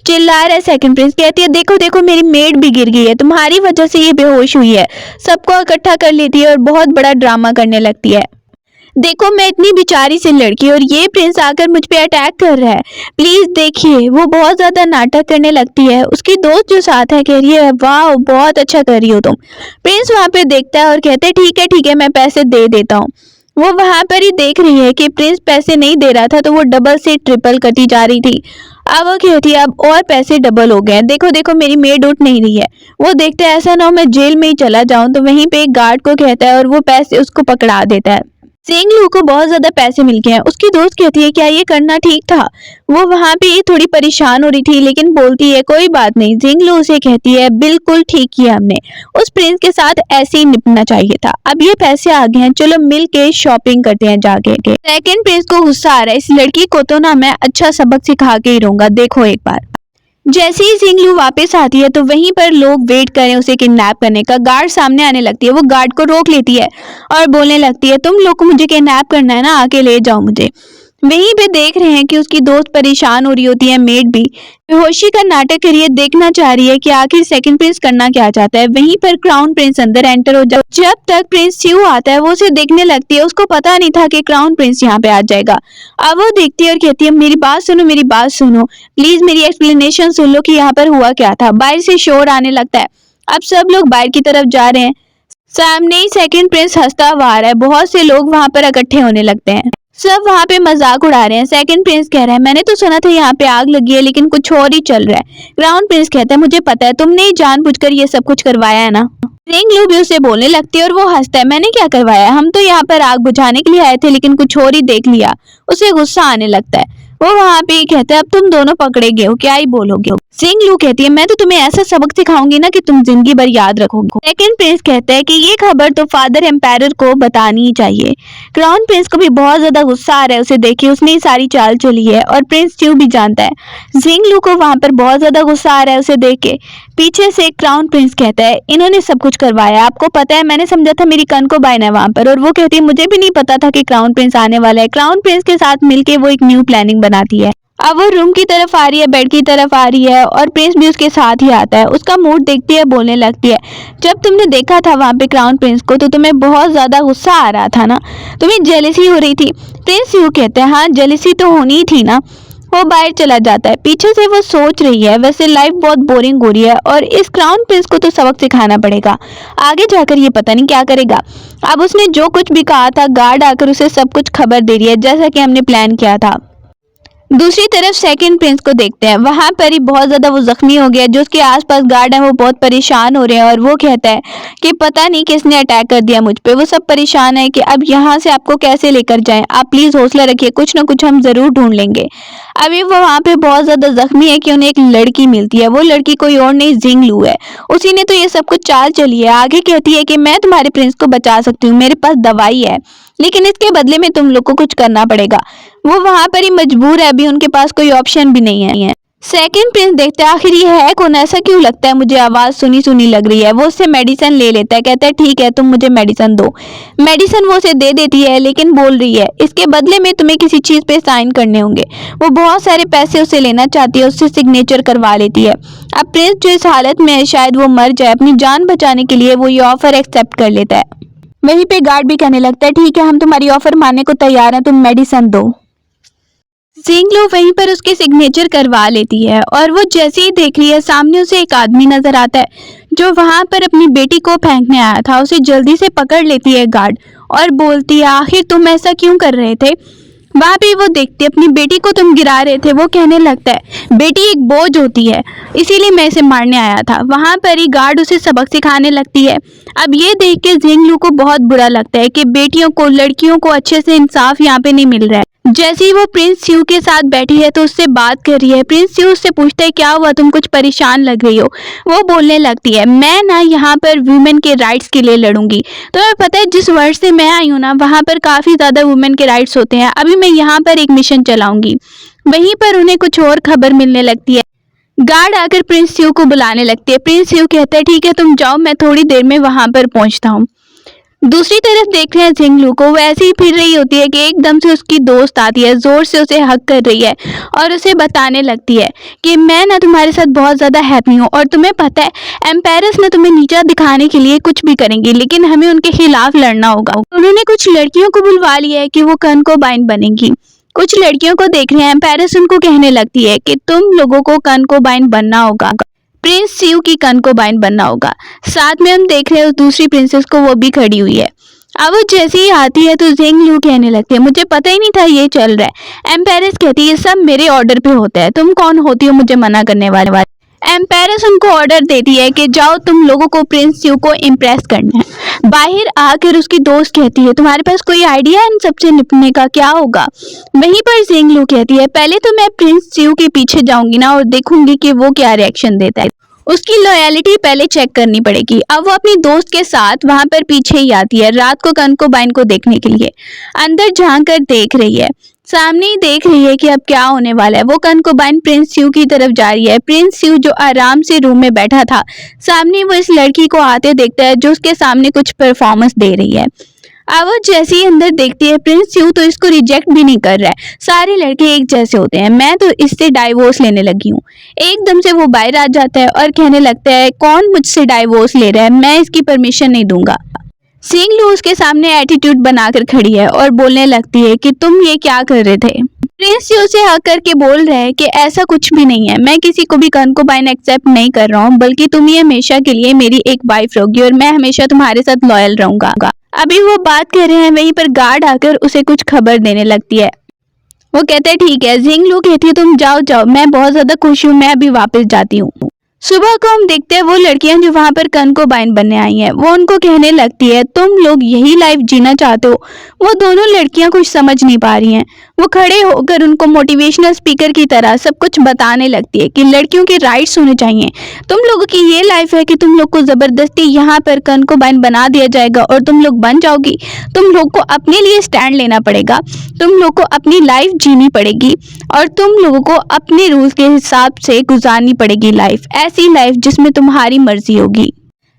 [SPEAKER 1] चिल्ला रहा है सेकंड प्रिंस। कहती है, देखो देखो मेरी मेड भी गिर गई है, तुम्हारी वजह से ये बेहोश हुई है। सबको इकट्ठा कर लेती है और बहुत बड़ा ड्रामा करने लगती है। देखो मैं इतनी बेचारी सी लड़की और ये प्रिंस आकर मुझ पे अटैक कर रहा है, प्लीज देखिए। वो बहुत ज्यादा नाटक करने लगती है। उसकी दोस्त जो साथ है कह रही है, वाह बहुत अच्छा कर रही हो तुम। प्रिंस वहां पे देखता है और कहते हैं, ठीक है मैं पैसे दे देता हूँ। वो वहां पर ही देख रही है कि प्रिंस पैसे नहीं दे रहा था तो वो डबल से ट्रिपल कटी जा रही थी। अब वो कहती है, अब और पैसे डबल हो गए हैं, देखो देखो मेरी मेड उठ नहीं रही है। वो देखता है ऐसा ना हो मैं जेल में ही चला जाऊं, तो वहीं पे एक गार्ड को कहता है और वो पैसे उसको पकड़ा देता है। जिंगलू को बहुत ज्यादा पैसे मिल गए हैं। उसकी दोस्त कहती है, क्या ये करना ठीक था। वो वहां पे थोड़ी परेशान हो रही थी लेकिन बोलती है, कोई बात नहीं। जिंगलू उसे कहती है, बिल्कुल ठीक किया हमने, उस प्रिंस के साथ ऐसे ही निपटना चाहिए था। अब ये पैसे आ गए हैं, चलो मिल के शॉपिंग करते हैं जाके। सेकंड प्रिंस को गुस्सा आ रहा है, इस लड़की को तो ना मैं अच्छा सबक सिखा के ही रहूंगा, देखो एक बार। जैसे ही जिंगलू वापस आती है तो वहीं पर लोग वेट करें उसे किडनैप करने का। गार्ड सामने आने लगती है, वो गार्ड को रोक लेती है और बोलने लगती है, तुम लोग को मुझे किडनैप करना है ना, आके ले जाओ मुझे। वहीं पे देख रहे हैं कि उसकी दोस्त परेशान हो रही होती है, मेड भी बेहोशी का नाटक करिए, देखना चाह रही है कि आखिर सेकंड प्रिंस करना क्या चाहता है। वहीं पर क्राउन प्रिंस अंदर एंटर हो जाता है। जब तक प्रिंस च्यू आता है वो उसे देखने लगती है, उसको पता नहीं था कि क्राउन प्रिंस यहाँ पे आ जाएगा। अब वो देखती है और कहती है, मेरी बात सुनो प्लीज, मेरी एक्सप्लेनेशन सुन लो कि यहाँ पर हुआ क्या था। बाहर से शोर आने लगता है। अब सब लोग बाहर की तरफ जा रहे हैं। सामने ही सेकंड प्रिंस हंसता हुआ आ रहा है। बहुत से लोग वहां पर इकट्ठे होने लगते हैं, सब वहां पे मजाक उड़ा रहे हैं। सेकंड प्रिंस कह रहा है, मैंने तो सुना था यहाँ पे आग लगी है लेकिन कुछ और ही चल रहा है। क्राउन प्रिंस कहता है, मुझे पता है, तुमने ही जानबूझकर ये सब कुछ करवाया है ना। जिंगलू भी उसे बोलने लगती है और वो हंसता है, मैंने क्या करवाया, हम तो यहाँ पर आग बुझाने के लिए आए थे लेकिन कुछ और ही देख लिया। उसे गुस्सा आने लगता है। वो वहां पे ही कहता है, अब तुम दोनों पकड़े गए हो, क्या ही बोलोगे। जिंगलू कहती है, मैं तो तुम्हें ऐसा सबक सिखाऊंगी ना कि तुम जिंदगी भर याद रखोगे। सेकंड प्रिंस कहता है कि ये खबर तो फादर एम्पायर को बतानी ही चाहिए। क्राउन प्रिंस को भी बहुत ज्यादा गुस्सा आ रहा है उसे देख के, उसने ही सारी चाल चली है और प्रिंस च्यू भी जानता है। जिंगलू को वहां पर बहुत ज्यादा गुस्सा आ रहा है उसे देख के। पीछे से क्राउन प्रिंस कहता है, इन्होंने सब कुछ करवाया, आपको पता है, मैंने समझा था मेरी कनकुबाइन है वहां पर। और वो कहती है, मुझे भी नहीं पता था कि क्राउन प्रिंस आने वाला है। क्राउन प्रिंस के साथ मिलके वो एक न्यू प्लानिंग बनाती है। अब वो रूम की तरफ आ रही है, बेड की तरफ आ रही है और प्रिंस भी उसके साथ ही आता है। उसका मूड देखती है, बोलने लगती है, जब तुमने देखा था वहां पे क्राउन प्रिंस को तो तुम्हें बहुत ज्यादा गुस्सा आ रहा था ना, तुम्हें जेलसी हो रही थी। प्रिंस यूं कहते हैं, हाँ जेलसी तो होनी ही थी ना। वो बाहर चला जाता है। पीछे से वो सोच रही है, वैसे लाइफ बहुत बोरिंग हो रही है और इस क्राउन प्रिंस को तो सबक सिखाना पड़ेगा, आगे जाकर ये पता नहीं क्या करेगा। अब उसने जो कुछ भी कहा था, गार्ड आकर उसे सब कुछ खबर दे रही है जैसा कि हमने प्लान किया था। दूसरी तरफ सेकंड प्रिंस को देखते हैं, वहां पर ही बहुत ज्यादा वो जख्मी हो गया। जो उसके आसपास गार्ड हैं वो बहुत परेशान हो रहे हैं और वो कहता है कि पता नहीं किसने अटैक कर दिया मुझ पे। वो सब परेशान है कि अब यहाँ से आपको कैसे लेकर जाएं, आप प्लीज हौसला रखिए, कुछ ना कुछ हम जरूर ढूंढ लेंगे। अभी वो वहां पे बहुत ज्यादा जख्मी है कि उन्हें एक लड़की मिलती है। वो लड़की कोई और नहीं, जिंगलू है। उसी ने तो ये सब कुछ चाल चली है। आगे कहती है कि मैं तुम्हारे प्रिंस को बचा सकती हूँ, मेरे पास दवाई है, लेकिन इसके बदले में तुम लोग को कुछ करना पड़ेगा। वो वहां पर ही मजबूर है, अभी उनके पास कोई ऑप्शन भी नहीं है। सेकंड प्रिंस देखते हैं, आखिर ये है कौन, ऐसा क्यों लगता है मुझे, आवाज सुनी सुनी लग रही है। वो उससे मेडिसिन ले लेता है, कहता है ठीक है तुम मुझे मेडिसिन दो। मेडिसिन वो उसे दे देती है लेकिन बोल रही है, इसके बदले में तुम्हें किसी चीज पे साइन करने होंगे। वो बहुत सारे पैसे उससे लेना चाहती है, उससे सिग्नेचर करवा लेती है। अब प्रिंस जो इस हालत में है, शायद वो मर जाए, अपनी जान बचाने के लिए वो ये ऑफर एक्सेप्ट कर लेता है। वहीं पे गार्ड भी कहने लगता है, ठीक है हम तुम्हारी ऑफर मानने को तैयार हैं, तुम मेडिसिन दो। जिंगलू वहीं पर उसके सिग्नेचर करवा लेती है और वो जैसे ही देख रही है, सामने उसे एक आदमी नजर आता है जो वहां पर अपनी बेटी को फेंकने आया था। उसे जल्दी से पकड़ लेती है गार्ड और बोलती है, आखिर तुम ऐसा क्यों कर रहे थे। वहां पे वो देखती है, अपनी बेटी को तुम गिरा रहे थे। वो कहने लगता है, बेटी एक बोझ होती है, इसीलिए मैं इसे मारने आया था। वहां पर ही गार्ड उसे सबक सिखाने लगती है। अब ये देख के जिंगलू को बहुत बुरा लगता है कि बेटियों को, लड़कियों को अच्छे से इंसाफ यहाँ पे नहीं मिल रहा है। जैसे ही वो प्रिंस यू के साथ बैठी है तो उससे बात कर रही है। प्रिंस यू उससे पूछता है क्या हुआ, तुम कुछ परेशान लग रही हो। वो बोलने लगती है मैं ना यहाँ पर वुमेन के राइट्स के लिए लड़ूंगी। तुम्हें पता है जिस वर्ड से मैं आई हूँ ना वहाँ पर काफी ज्यादा वुमेन के राइट्स होते हैं। अभी मैं यहाँ पर एक मिशन चलाऊंगी। वहीं पर उन्हें कुछ और खबर मिलने लगती है। गार्ड आकर प्रिंस यू को बुलाने लगती है। प्रिंस यू कहता है ठीक है तुम जाओ, मैं थोड़ी देर में वहां पर पहुंचता हूँ। दूसरी तरफ देख रहे हैं जिंगलू को, वो ऐसे ही फिर रही होती है कि एकदम से उसकी दोस्त आती है, जोर से उसे हग कर रही है और उसे बताने लगती है कि मैं ना तुम्हारे साथ बहुत ज्यादा हैप्पी हूँ और तुम्हें पता है एम्पायरस ने तुम्हें नीचा दिखाने के लिए कुछ भी करेंगी, लेकिन हमें उनके खिलाफ लड़ना होगा। उन्होंने कुछ लड़कियों को बुलवा लिया है कि वो कनकोबाइन बनेंगी। कुछ लड़कियों को देख रहे हैं, एम्पायरस उनको कहने लगती है कि तुम लोगों को कनकोबाइन बनना होगा, प्रिंस यू की कनकोबाइन बनना होगा। साथ में हम देख रहे हैं उस दूसरी प्रिंसेस को, वो भी खड़ी हुई है। अब वो जैसे ही आती है तो जिंगलू कहने लगती है मुझे पता ही नहीं था ये चल रहा है। एम्पायरस कहती है ये सब मेरे ऑर्डर पे होता है, तुम कौन होती हो मुझे मना करने वाले। एम्पायरस उनको ऑर्डर देती है कि जाओ तुम लोगों को प्रिंस यू को इम्प्रेस करना है। बाहर आकर उसकी दोस्त कहती है तुम्हारे पास कोई आइडिया है इन सबसे निपटने का, क्या होगा। वहीं पर जिंगलू कहती है पहले तो मैं प्रिंस यू के पीछे जाऊंगी ना और देखूंगी कि वो क्या रिएक्शन देता है, उसकी लॉयलिटी पहले चेक करनी पड़ेगी। अब वो अपनी दोस्त के साथ वहां पर पीछे ही आती है रात को कनकोबाइन को देखने के लिए। अंदर झांक कर देख रही है, सामने ही देख रही है कि अब क्या होने वाला है। वो कनकोबाइन प्रिंस यू की तरफ जा रही है। प्रिंस यू जो आराम से रूम में बैठा था, सामने वो इस लड़की को आते देखता है जो उसके सामने कुछ परफॉर्मेंस दे रही है। अब वो जैसे ही अंदर देखती है प्रिंस यू तो इसको रिजेक्ट भी नहीं कर रहा है। सारे लड़के एक जैसे होते हैं, मैं तो इससे डाइवोर्स लेने लगी हूँ। एकदम से वो बाहर आ जाता है और कहने लगता है कौन मुझसे डाइवोर्स ले रहा है, मैं इसकी परमिशन नहीं दूंगा। जिंगलू उसके सामने एटीट्यूड बनाकर खड़ी है और बोलने लगती है कि तुम ये क्या कर रहे थे। प्रिंस यू से हक करके बोल रहा है कि ऐसा कुछ भी नहीं है, मैं किसी को भी कनकोबाइन एक्सेप्ट नहीं कर रहा हूँ, बल्कि तुम ही हमेशा के लिए मेरी एक वाइफ रहोगी और मैं हमेशा तुम्हारे साथ लॉयल रहूंगा। अभी वो बात कर रहे हैं, वहीं पर गार्ड आकर उसे कुछ खबर देने लगती है। वो कहते हैं ठीक है। जिंगलू कहती है तुम जाओ जाओ, मैं बहुत ज्यादा खुश हूँ, मैं अभी वापस जाती हूँ। सुबह को हम देखते हैं वो लड़कियां जो वहां पर कनकोबाइन बनने आई हैं, वो उनको कहने लगती है तुम लोग यही लाइफ जीना चाहते हो। वो दोनों लड़कियां कुछ समझ नहीं पा रही हैं। वो खड़े होकर उनको मोटिवेशनल स्पीकर की तरह सब कुछ बताने लगती है कि लड़कियों के राइट्स होने चाहिए। तुम लोगों की ये लाइफ है कि तुम लोग को जबरदस्ती यहाँ पर कनकोबाइन बना दिया जाएगा और तुम लोग बन जाओगी। तुम लोग को अपने लिए स्टैंड लेना पड़ेगा, तुम लोग को अपनी लाइफ जीनी पड़ेगी और तुम लोगों को अपने रूल्स के हिसाब से गुजारनी पड़ेगी लाइफ, ऐसी लाइफ जिसमें तुम्हारी मर्जी होगी,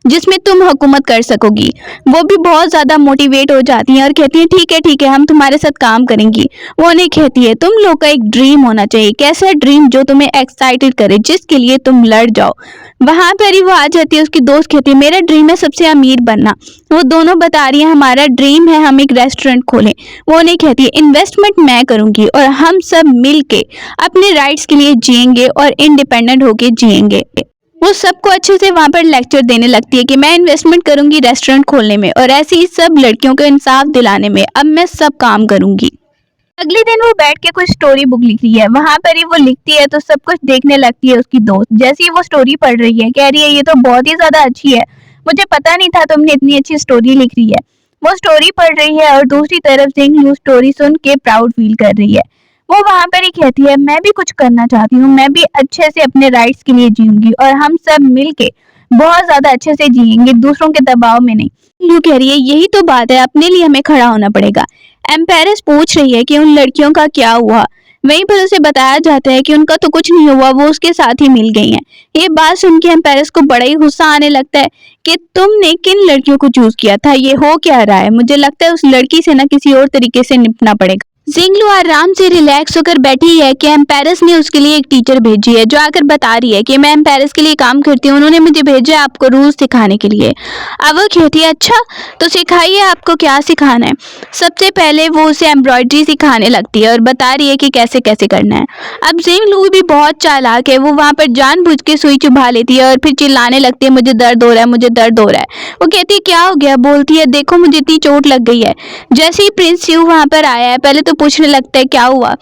[SPEAKER 1] जिसमें तुम हुकूमत कर सकोगी। वो भी बहुत ज्यादा मोटिवेट हो जाती हैं और कहती हैं ठीक है हम तुम्हारे साथ काम करेंगी। वो उन्हें कहती है तुम लोग का एक ड्रीम होना चाहिए, कैसा ड्रीम जो तुम्हें एक्साइटेड करे, जिसके लिए तुम लड़ जाओ। वहां पर ही वो आ जाती है, उसकी दोस्त कहती है मेरा ड्रीम है सबसे अमीर बनना। वो दोनों बता रही है हमारा ड्रीम है हम एक रेस्टोरेंट खोलें। वो उन्हें कहती है इन्वेस्टमेंट मैं करूंगी और हम सब मिल के अपने राइट्स के लिए जिएंगे और इंडिपेंडेंट होके जिएंगे। वो सबको अच्छे से वहां पर लेक्चर देने लगती है कि मैं इन्वेस्टमेंट करूंगी रेस्टोरेंट खोलने में और ऐसे ही सब लड़कियों को इंसाफ दिलाने में अब मैं सब काम करूंगी। अगले दिन वो बैठ के कुछ स्टोरी बुक लिख रही है। वहां पर ही वो लिखती है तो सब कुछ देखने लगती है उसकी दोस्त। जैसे ही वो स्टोरी पढ़ रही है कह रही है ये तो बहुत ही ज्यादा अच्छी है, मुझे पता नहीं था तुमने इतनी अच्छी स्टोरी लिख रही है। वो स्टोरी पढ़ रही है और दूसरी तरफ जिंगलू स्टोरी सुन के प्राउड फील कर रही है। वो वहां पर ही कहती है मैं भी कुछ करना चाहती हूँ, मैं भी अच्छे से अपने राइट्स के लिए जीऊंगी और हम सब मिलके बहुत ज्यादा अच्छे से जिएंगे, दूसरों के दबाव में नहीं। यू कह रही है यही तो बात है, अपने लिए हमें खड़ा होना पड़ेगा। एम्पायरस पूछ रही है कि उन लड़कियों का क्या हुआ। वहीं पर उसे बताया जाता है कि उनका तो कुछ नहीं हुआ, वो उसके साथ ही मिल गई हैं। ये बात सुन के एम्पायरस को बड़ा ही गुस्सा आने लगता है कि तुमने किन लड़कियों को चूज किया था, ये हो क्या रहा है। मुझे लगता है उस लड़की से ना किसी और तरीके से निपटना पड़ेगा। जिंगलू आराम से रिलैक्स होकर बैठी है कि एम्पायरस ने उसके लिए एक टीचर भेजी है जो आकर बता रही है कि मैं एम्पायरस के लिए काम करती हूँ, उन्होंने मुझे भेजा है आपको रूल्स सिखाने के लिए। अब वो कहती है अच्छा तो सिखाइए आपको क्या सिखाना है। सबसे पहले वो उसे एम्ब्रॉयडरी सिखाने लगती है और बता रही है कि कैसे कैसे करना है। अब जिंगलू भी बहुत चालाक है, वो वहां पर जानबूझ के सुई चुभा लेती है और फिर चिल्लाने लगती है मुझे दर्द हो रहा है, मुझे दर्द हो रहा है। वो कहती है क्या हो गया, बोलती है देखो मुझे इतनी चोट लग गई है। जैसे ही प्रिंस यू वहां पर आया है पहले तो पूछने लगता है क्या हुआ,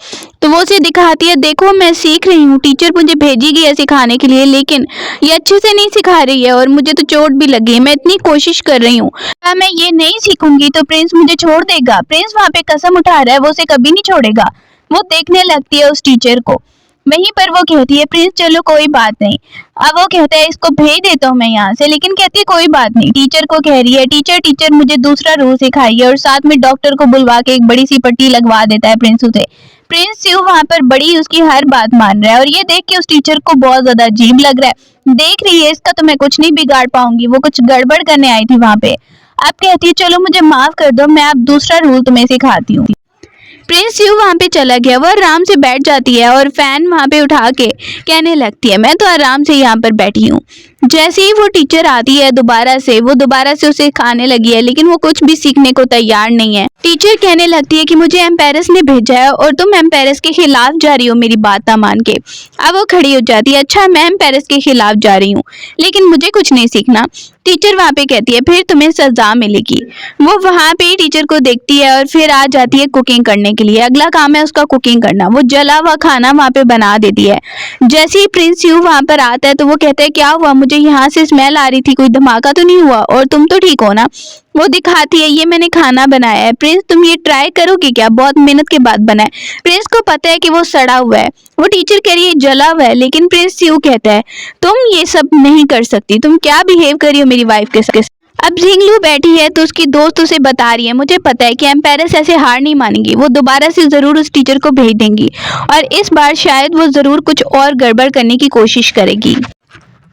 [SPEAKER 1] तो वो उसे दिखाती है, देखो मैं सीख रही हूँ, टीचर मुझे भेजी गई है सिखाने के लिए, लेकिन ये अच्छे से नहीं सिखा रही है और मुझे तो चोट भी लगी है। मैं इतनी कोशिश कर रही हूँ, अगर मैं ये नहीं सीखूंगी तो प्रिंस मुझे छोड़ देगा। प्रिंस वहाँ पे कसम उठा रहा है वो उसे कभी नहीं छोड़ेगा। वो देखने लगती है उस टीचर को। वहीं पर वो कहती है प्रिंस चलो कोई बात नहीं। अब वो कहता है इसको भेज देता हूँ मैं यहाँ से, लेकिन कहती है कोई बात नहीं। टीचर को कह रही है टीचर टीचर मुझे दूसरा रूल सिखाइए, और साथ में डॉक्टर को बुलवा के एक बड़ी सी पट्टी लगवा देता है प्रिंस उसे। प्रिंस स्यू वहाँ पर बड़ी उसकी हर बात मान रहा है, और ये देख के उस टीचर को बहुत ज्यादा अजीब लग रहा है। देख रही है इसका तो मैं कुछ नहीं बिगाड़ पाऊंगी, वो कुछ गड़बड़ करने आई थी वहाँ पे। अब कहती है चलो मुझे माफ कर दो, मैं अब दूसरा रूल तुम्हें सिखाती हूँ। प्रिंस यू वहाँ पे चला गया। वो आराम से बैठ जाती है और फैन वहाँ पे उठा के कहने लगती है मैं तो आराम से यहाँ पर बैठी हूँ। जैसे ही वो टीचर आती है वो दोबारा से उसे सिखाने लगी है, लेकिन वो कुछ भी सीखने को तैयार नहीं है। टीचर कहने लगती है कि मुझे एम्पेरस ने भेजा है और तुम एम्पेरस के खिलाफ जा रही हो मेरी बात ना मान के। अब वो खड़ी हो जाती है, अच्छा मैं एम्पेरस के खिलाफ जा रही हूँ लेकिन मुझे कुछ नहीं सीखना। टीचर वहाँ पे कहती है फिर तुम्हें सजा मिलेगी। वो वहाँ पे टीचर को देखती है और फिर आ जाती है कुकिंग करने के लिए। अगला काम है उसका कुकिंग करना। वो जला हुआ खाना वहाँ पे बना देती है। जैसे ही प्रिंस यू वहाँ पर आता है तो वो कहता है क्या हुआ, मुझे यहाँ से स्मेल आ रही थी, कोई धमाका तो नहीं हुआ, और तुम तो ठीक हो ना। वो दिखाती है ये मैंने खाना बनाया है, प्रिंस तुम ये ट्राई करोगे क्या, बहुत मेहनत के बाद बना है। प्रिंस को पता है कि वो सड़ा हुआ है। वो टीचर कह रही है जला हुआ है, लेकिन प्रिंस यू कहता है तुम ये सब नहीं कर सकती, तुम क्या बिहेव कर रही हो मेरी वाइफ के साथ। अब जिंगलू बैठी है तो उसकी दोस्त उसे बता रही है मुझे पता है कि एम्पेरस ऐसे हार नहीं मानेंगी, वो दोबारा से जरूर उस टीचर को भेज देंगी और इस बार शायद वो जरूर कुछ और गड़बड़ करने की कोशिश करेगी।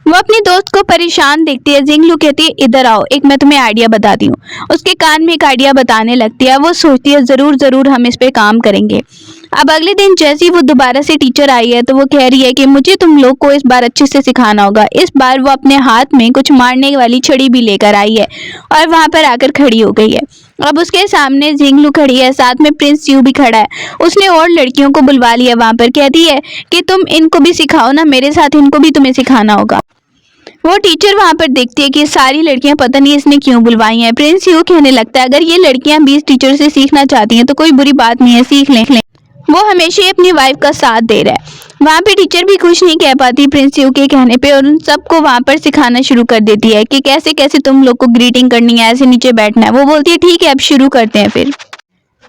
[SPEAKER 1] वो अपनी दोस्त को परेशान देखती है। जिंगलू कहती है इधर आओ, एक मैं तुम्हें आइडिया बताती हूँ। उसके कान में एक आइडिया बताने लगती है। वो सोचती है जरूर हम इस पे काम करेंगे। अब अगले दिन जैसे ही वो दोबारा से टीचर आई है तो वो कह रही है कि मुझे तुम लोग को इस बार अच्छे से सिखाना होगा। इस बार वो अपने हाथ में कुछ मारने वाली छड़ी भी लेकर आई है और वहां पर आकर खड़ी हो गई है। अब उसके सामने जिंगलू खड़ी है, साथ में प्रिंस यू भी खड़ा है। उसने और लड़कियों को बुलवा लिया वहां पर। कहती है कि तुम इनको भी सिखाओ ना, मेरे साथ इनको भी तुम्हें सिखाना होगा। वो टीचर वहां पर देखती है कि सारी लड़कियां पता नहीं इसने क्यों बुलवाई हैं। प्रिंस यू कहने लगता है अगर ये लड़कियां भी इस टीचर से सीखना चाहती हैं तो कोई बुरी बात नहीं है, सीख लें। वो हमेशा ही अपनी वाइफ का साथ दे रहा है। वहाँ पे टीचर भी कुछ नहीं कह पाती प्रिंस यू के कहने पे और उन सबको वहाँ पर सिखाना शुरू कर देती है कि कैसे कैसे तुम लोग को ग्रीटिंग करनी है, ऐसे नीचे बैठना है। वो बोलती है ठीक है अब शुरू करते हैं। फिर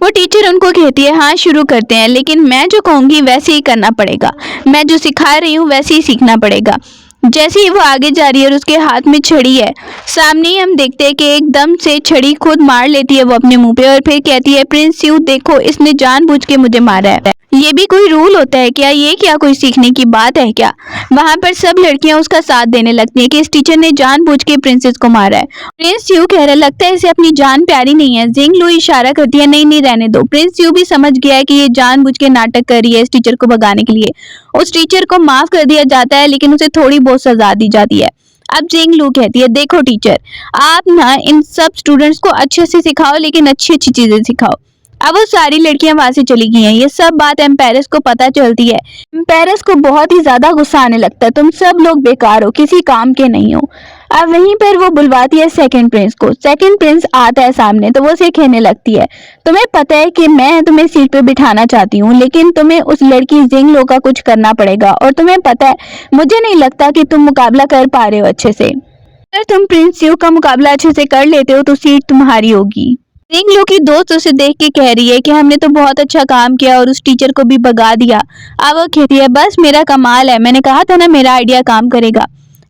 [SPEAKER 1] वो टीचर उनको कहती है हाँ शुरू करते हैं, लेकिन मैं जो कहूँगी वैसे ही करना पड़ेगा, मैं जो सिखा रही हूँ वैसे ही सीखना पड़ेगा। जैसे ही वो आगे जा रही है और उसके हाथ में छड़ी है, सामने ही हम देखते हैं कि एकदम से छड़ी खुद मार लेती है वो अपने मुंह पे और फिर कहती है प्रिंस यू देखो इसने जानबूझ के मुझे मारा है, ये भी कोई रूल होता है क्या, ये क्या कोई सीखने की बात है क्या। वहां पर सब लड़कियां उसका साथ देने लगती हैं कि इस टीचर ने जानबूझ के प्रिंसेस को मारा है। प्रिंस यू कह रहा लगता है इसे अपनी जान प्यारी नहीं है। जिंगलू इशारा करती है नहीं रहने दो। प्रिंस यू भी समझ गया है कि ये जानबूझ के नाटक कर रही है इस टीचर को भगाने के लिए। उस टीचर को माफ कर दिया जाता है लेकिन उसे थोड़ी बहुत सजा दी जाती है। अब जिंगलू कहती है देखो टीचर आप ना इन सब स्टूडेंट्स को अच्छे से सिखाओ, लेकिन अच्छी अच्छी चीजें सिखाओ। अब वो सारी लड़कियां वहां से चली गई हैं। ये सब बात एम्पेरस को पता चलती है। एम्पेरस को बहुत ही ज्यादा गुस्सा आने लगता है, तुम सब लोग बेकार हो, किसी काम के नहीं हो। अब वहीं पर वो बुलवाती है सेकंड प्रिंस को। सेकंड प्रिंस आता है सामने तो वो उसे कहने लगती है तुम्हें पता है कि मैं तुम्हें सीट पे बिठाना चाहती हूँ, लेकिन तुम्हें उस लड़की जिंगलू का कुछ करना पड़ेगा, और तुम्हें पता है मुझे नहीं लगता कि तुम मुकाबला कर पा रहे हो अच्छे से। अगर तुम प्रिंस यू का मुकाबला अच्छे से कर लेते हो तो सीट तुम्हारी होगी। जिंगलू की दोस्त उसे देख के कह रही है कि हमने तो बहुत अच्छा काम किया और उस टीचर को भी भगा दिया। अब वो कहती है बस मेरा कमाल है, मैंने कहा था ना मेरा आइडिया काम करेगा।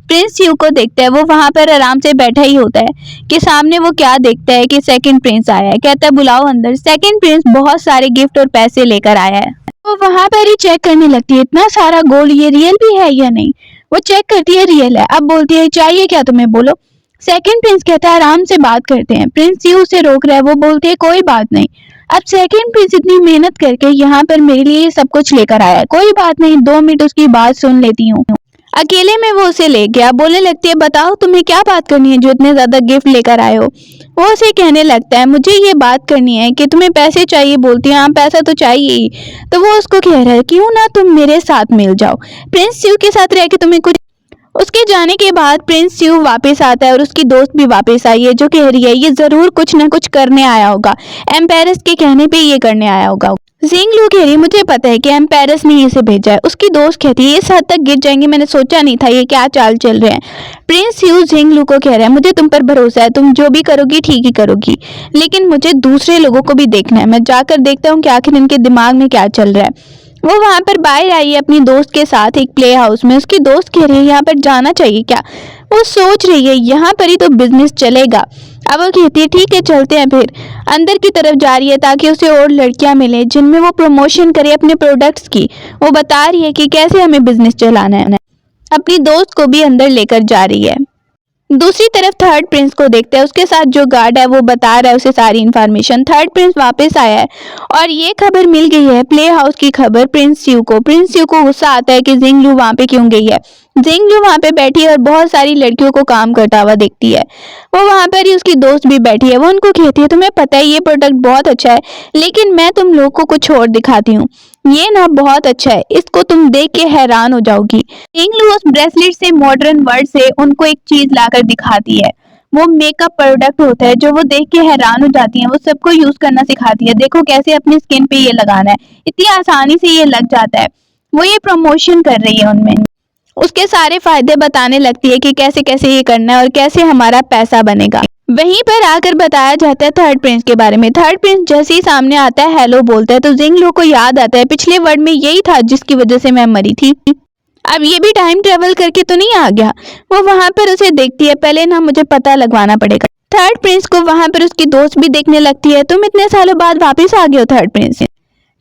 [SPEAKER 1] प्रिंस यू को देखता है, वो वहां पर आराम से बैठा ही होता है कि सामने वो क्या देखता है कि सेकंड प्रिंस आया है। कहता है बुलाओ अंदर। सेकंड प्रिंस बहुत सारे गिफ्ट और पैसे लेकर आया है। वो वहां पर ही चेक करने लगती है इतना सारा गोल्ड, ये रियल भी है या नहीं। वो चेक करती है रियल है। अब बोलती है चाहिए क्या तुम्हें, बोलो। सेकंड प्रिंस कहता है आराम से बात करते हैं। प्रिंस यू उसे रोक रहा है। वो बोलती है कोई बात नहीं। अब सेकंड प्रिंस इतनी मेहनत करके यहाँ पर मेरे लिए सब कुछ लेकर आया है, कोई बात नहीं 2 मिनट उसकी बात सुन लेती हूँ। अकेले में वो उसे ले गया। बोलने लगती है बताओ तुम्हें क्या बात करनी है जो इतने ज्यादा गिफ्ट लेकर आए हो। वो उसे कहने लगता है मुझे ये बात करनी है कि तुम्हें पैसे चाहिए। बोलती है हाँ पैसा तो चाहिए ही। तो वो उसको कह रहा है क्यों ना तुम मेरे साथ मिल जाओ, प्रिंस यू के साथ रह के तुम्हें कुछ। उसके जाने के बाद प्रिंस यू वापस आता है और उसकी दोस्त भी वापस आई है जो कह रही है ये जरूर कुछ ना कुछ करने आया होगा, एम्पेरस के कहने पे ये करने आया होगा। जिंगलू कह रही है मुझे पता है कि एम्पेरस ने इसे भेजा है। उसकी दोस्त कहती है इस हद तक गिर जाएंगे मैंने सोचा नहीं था, ये क्या चाल चल रहे हैं। प्रिंस यू जिंगलू को कह रहा है मुझे तुम पर भरोसा है, तुम जो भी करोगी ठीक ही करोगी, लेकिन मुझे दूसरे लोगों को भी देखना है, मैं जाकर देखता हूँ कि आखिर इनके दिमाग में क्या चल रहा है। वो वहां पर बाहर आई है अपनी दोस्त के साथ एक प्ले हाउस में। उसकी दोस्त कह रही है यहाँ पर जाना चाहिए क्या। वो सोच रही है यहाँ पर ही तो बिजनेस चलेगा। अब वो कहती है ठीक है चलते हैं। फिर अंदर की तरफ जा रही है ताकि उसे और लड़कियां मिले जिनमें वो प्रमोशन करे अपने प्रोडक्ट्स की। वो बता रही है कि कैसे हमें बिजनेस चलाना है। अपनी दोस्त को भी अंदर लेकर जा रही है। दूसरी तरफ थर्ड प्रिंस को देखते हैं, उसके साथ जो गार्ड है वो बता रहा है उसे सारी इन्फॉर्मेशन। थर्ड प्रिंस वापस आया है और ये खबर मिल गई है प्ले हाउस की खबर प्रिंस यू को। प्रिंस यू को गुस्सा आता है कि जिंगलू वहां पे क्यों गई है। जिंगलू वहां पे बैठी है और बहुत सारी लड़कियों को काम करता हुआ देखती है। वो वहां पर ही उसकी दोस्त भी बैठी है। वो उनको कहती है तुम्हें पता है ये प्रोडक्ट बहुत अच्छा है, लेकिन मैं तुम लोग को कुछ और दिखाती हूँ। ये ना बहुत अच्छा है, इसको तुम देख के हैरान हो जाओगी। जिंगलू उस ब्रेसलेट से मॉडर्न वर्ड से उनको एक चीज लाकर दिखाती है। वो मेकअप प्रोडक्ट होता है जो वो देख के हैरान हो जाती हैं। वो सबको यूज करना सिखाती है, देखो कैसे अपनी स्किन पे ये लगाना है, इतनी आसानी से ये लग जाता है। वो ये प्रमोशन कर रही है उनमें, उसके सारे फायदे बताने लगती है कि कैसे कैसे ये करना है और कैसे हमारा पैसा बनेगा। वहीं पर आकर बताया जाता है थर्ड प्रिंस के बारे में। थर्ड प्रिंस जैसे ही सामने आता है हेलो बोलता है तो जिंगलू को याद आता है पिछले वर्ड में यही था जिसकी वजह से मैं मरी थी। अब ये भी टाइम ट्रेवल करके तो नहीं आ गया। वो वहां पर उसे देखती है, पहले ना मुझे पता लगवाना पड़ेगा। थर्ड प्रिंस को वहां पर उसकी दोस्त भी देखने लगती है। तुम इतने सालों बाद वापस आ गए हो थर्ड प्रिंस।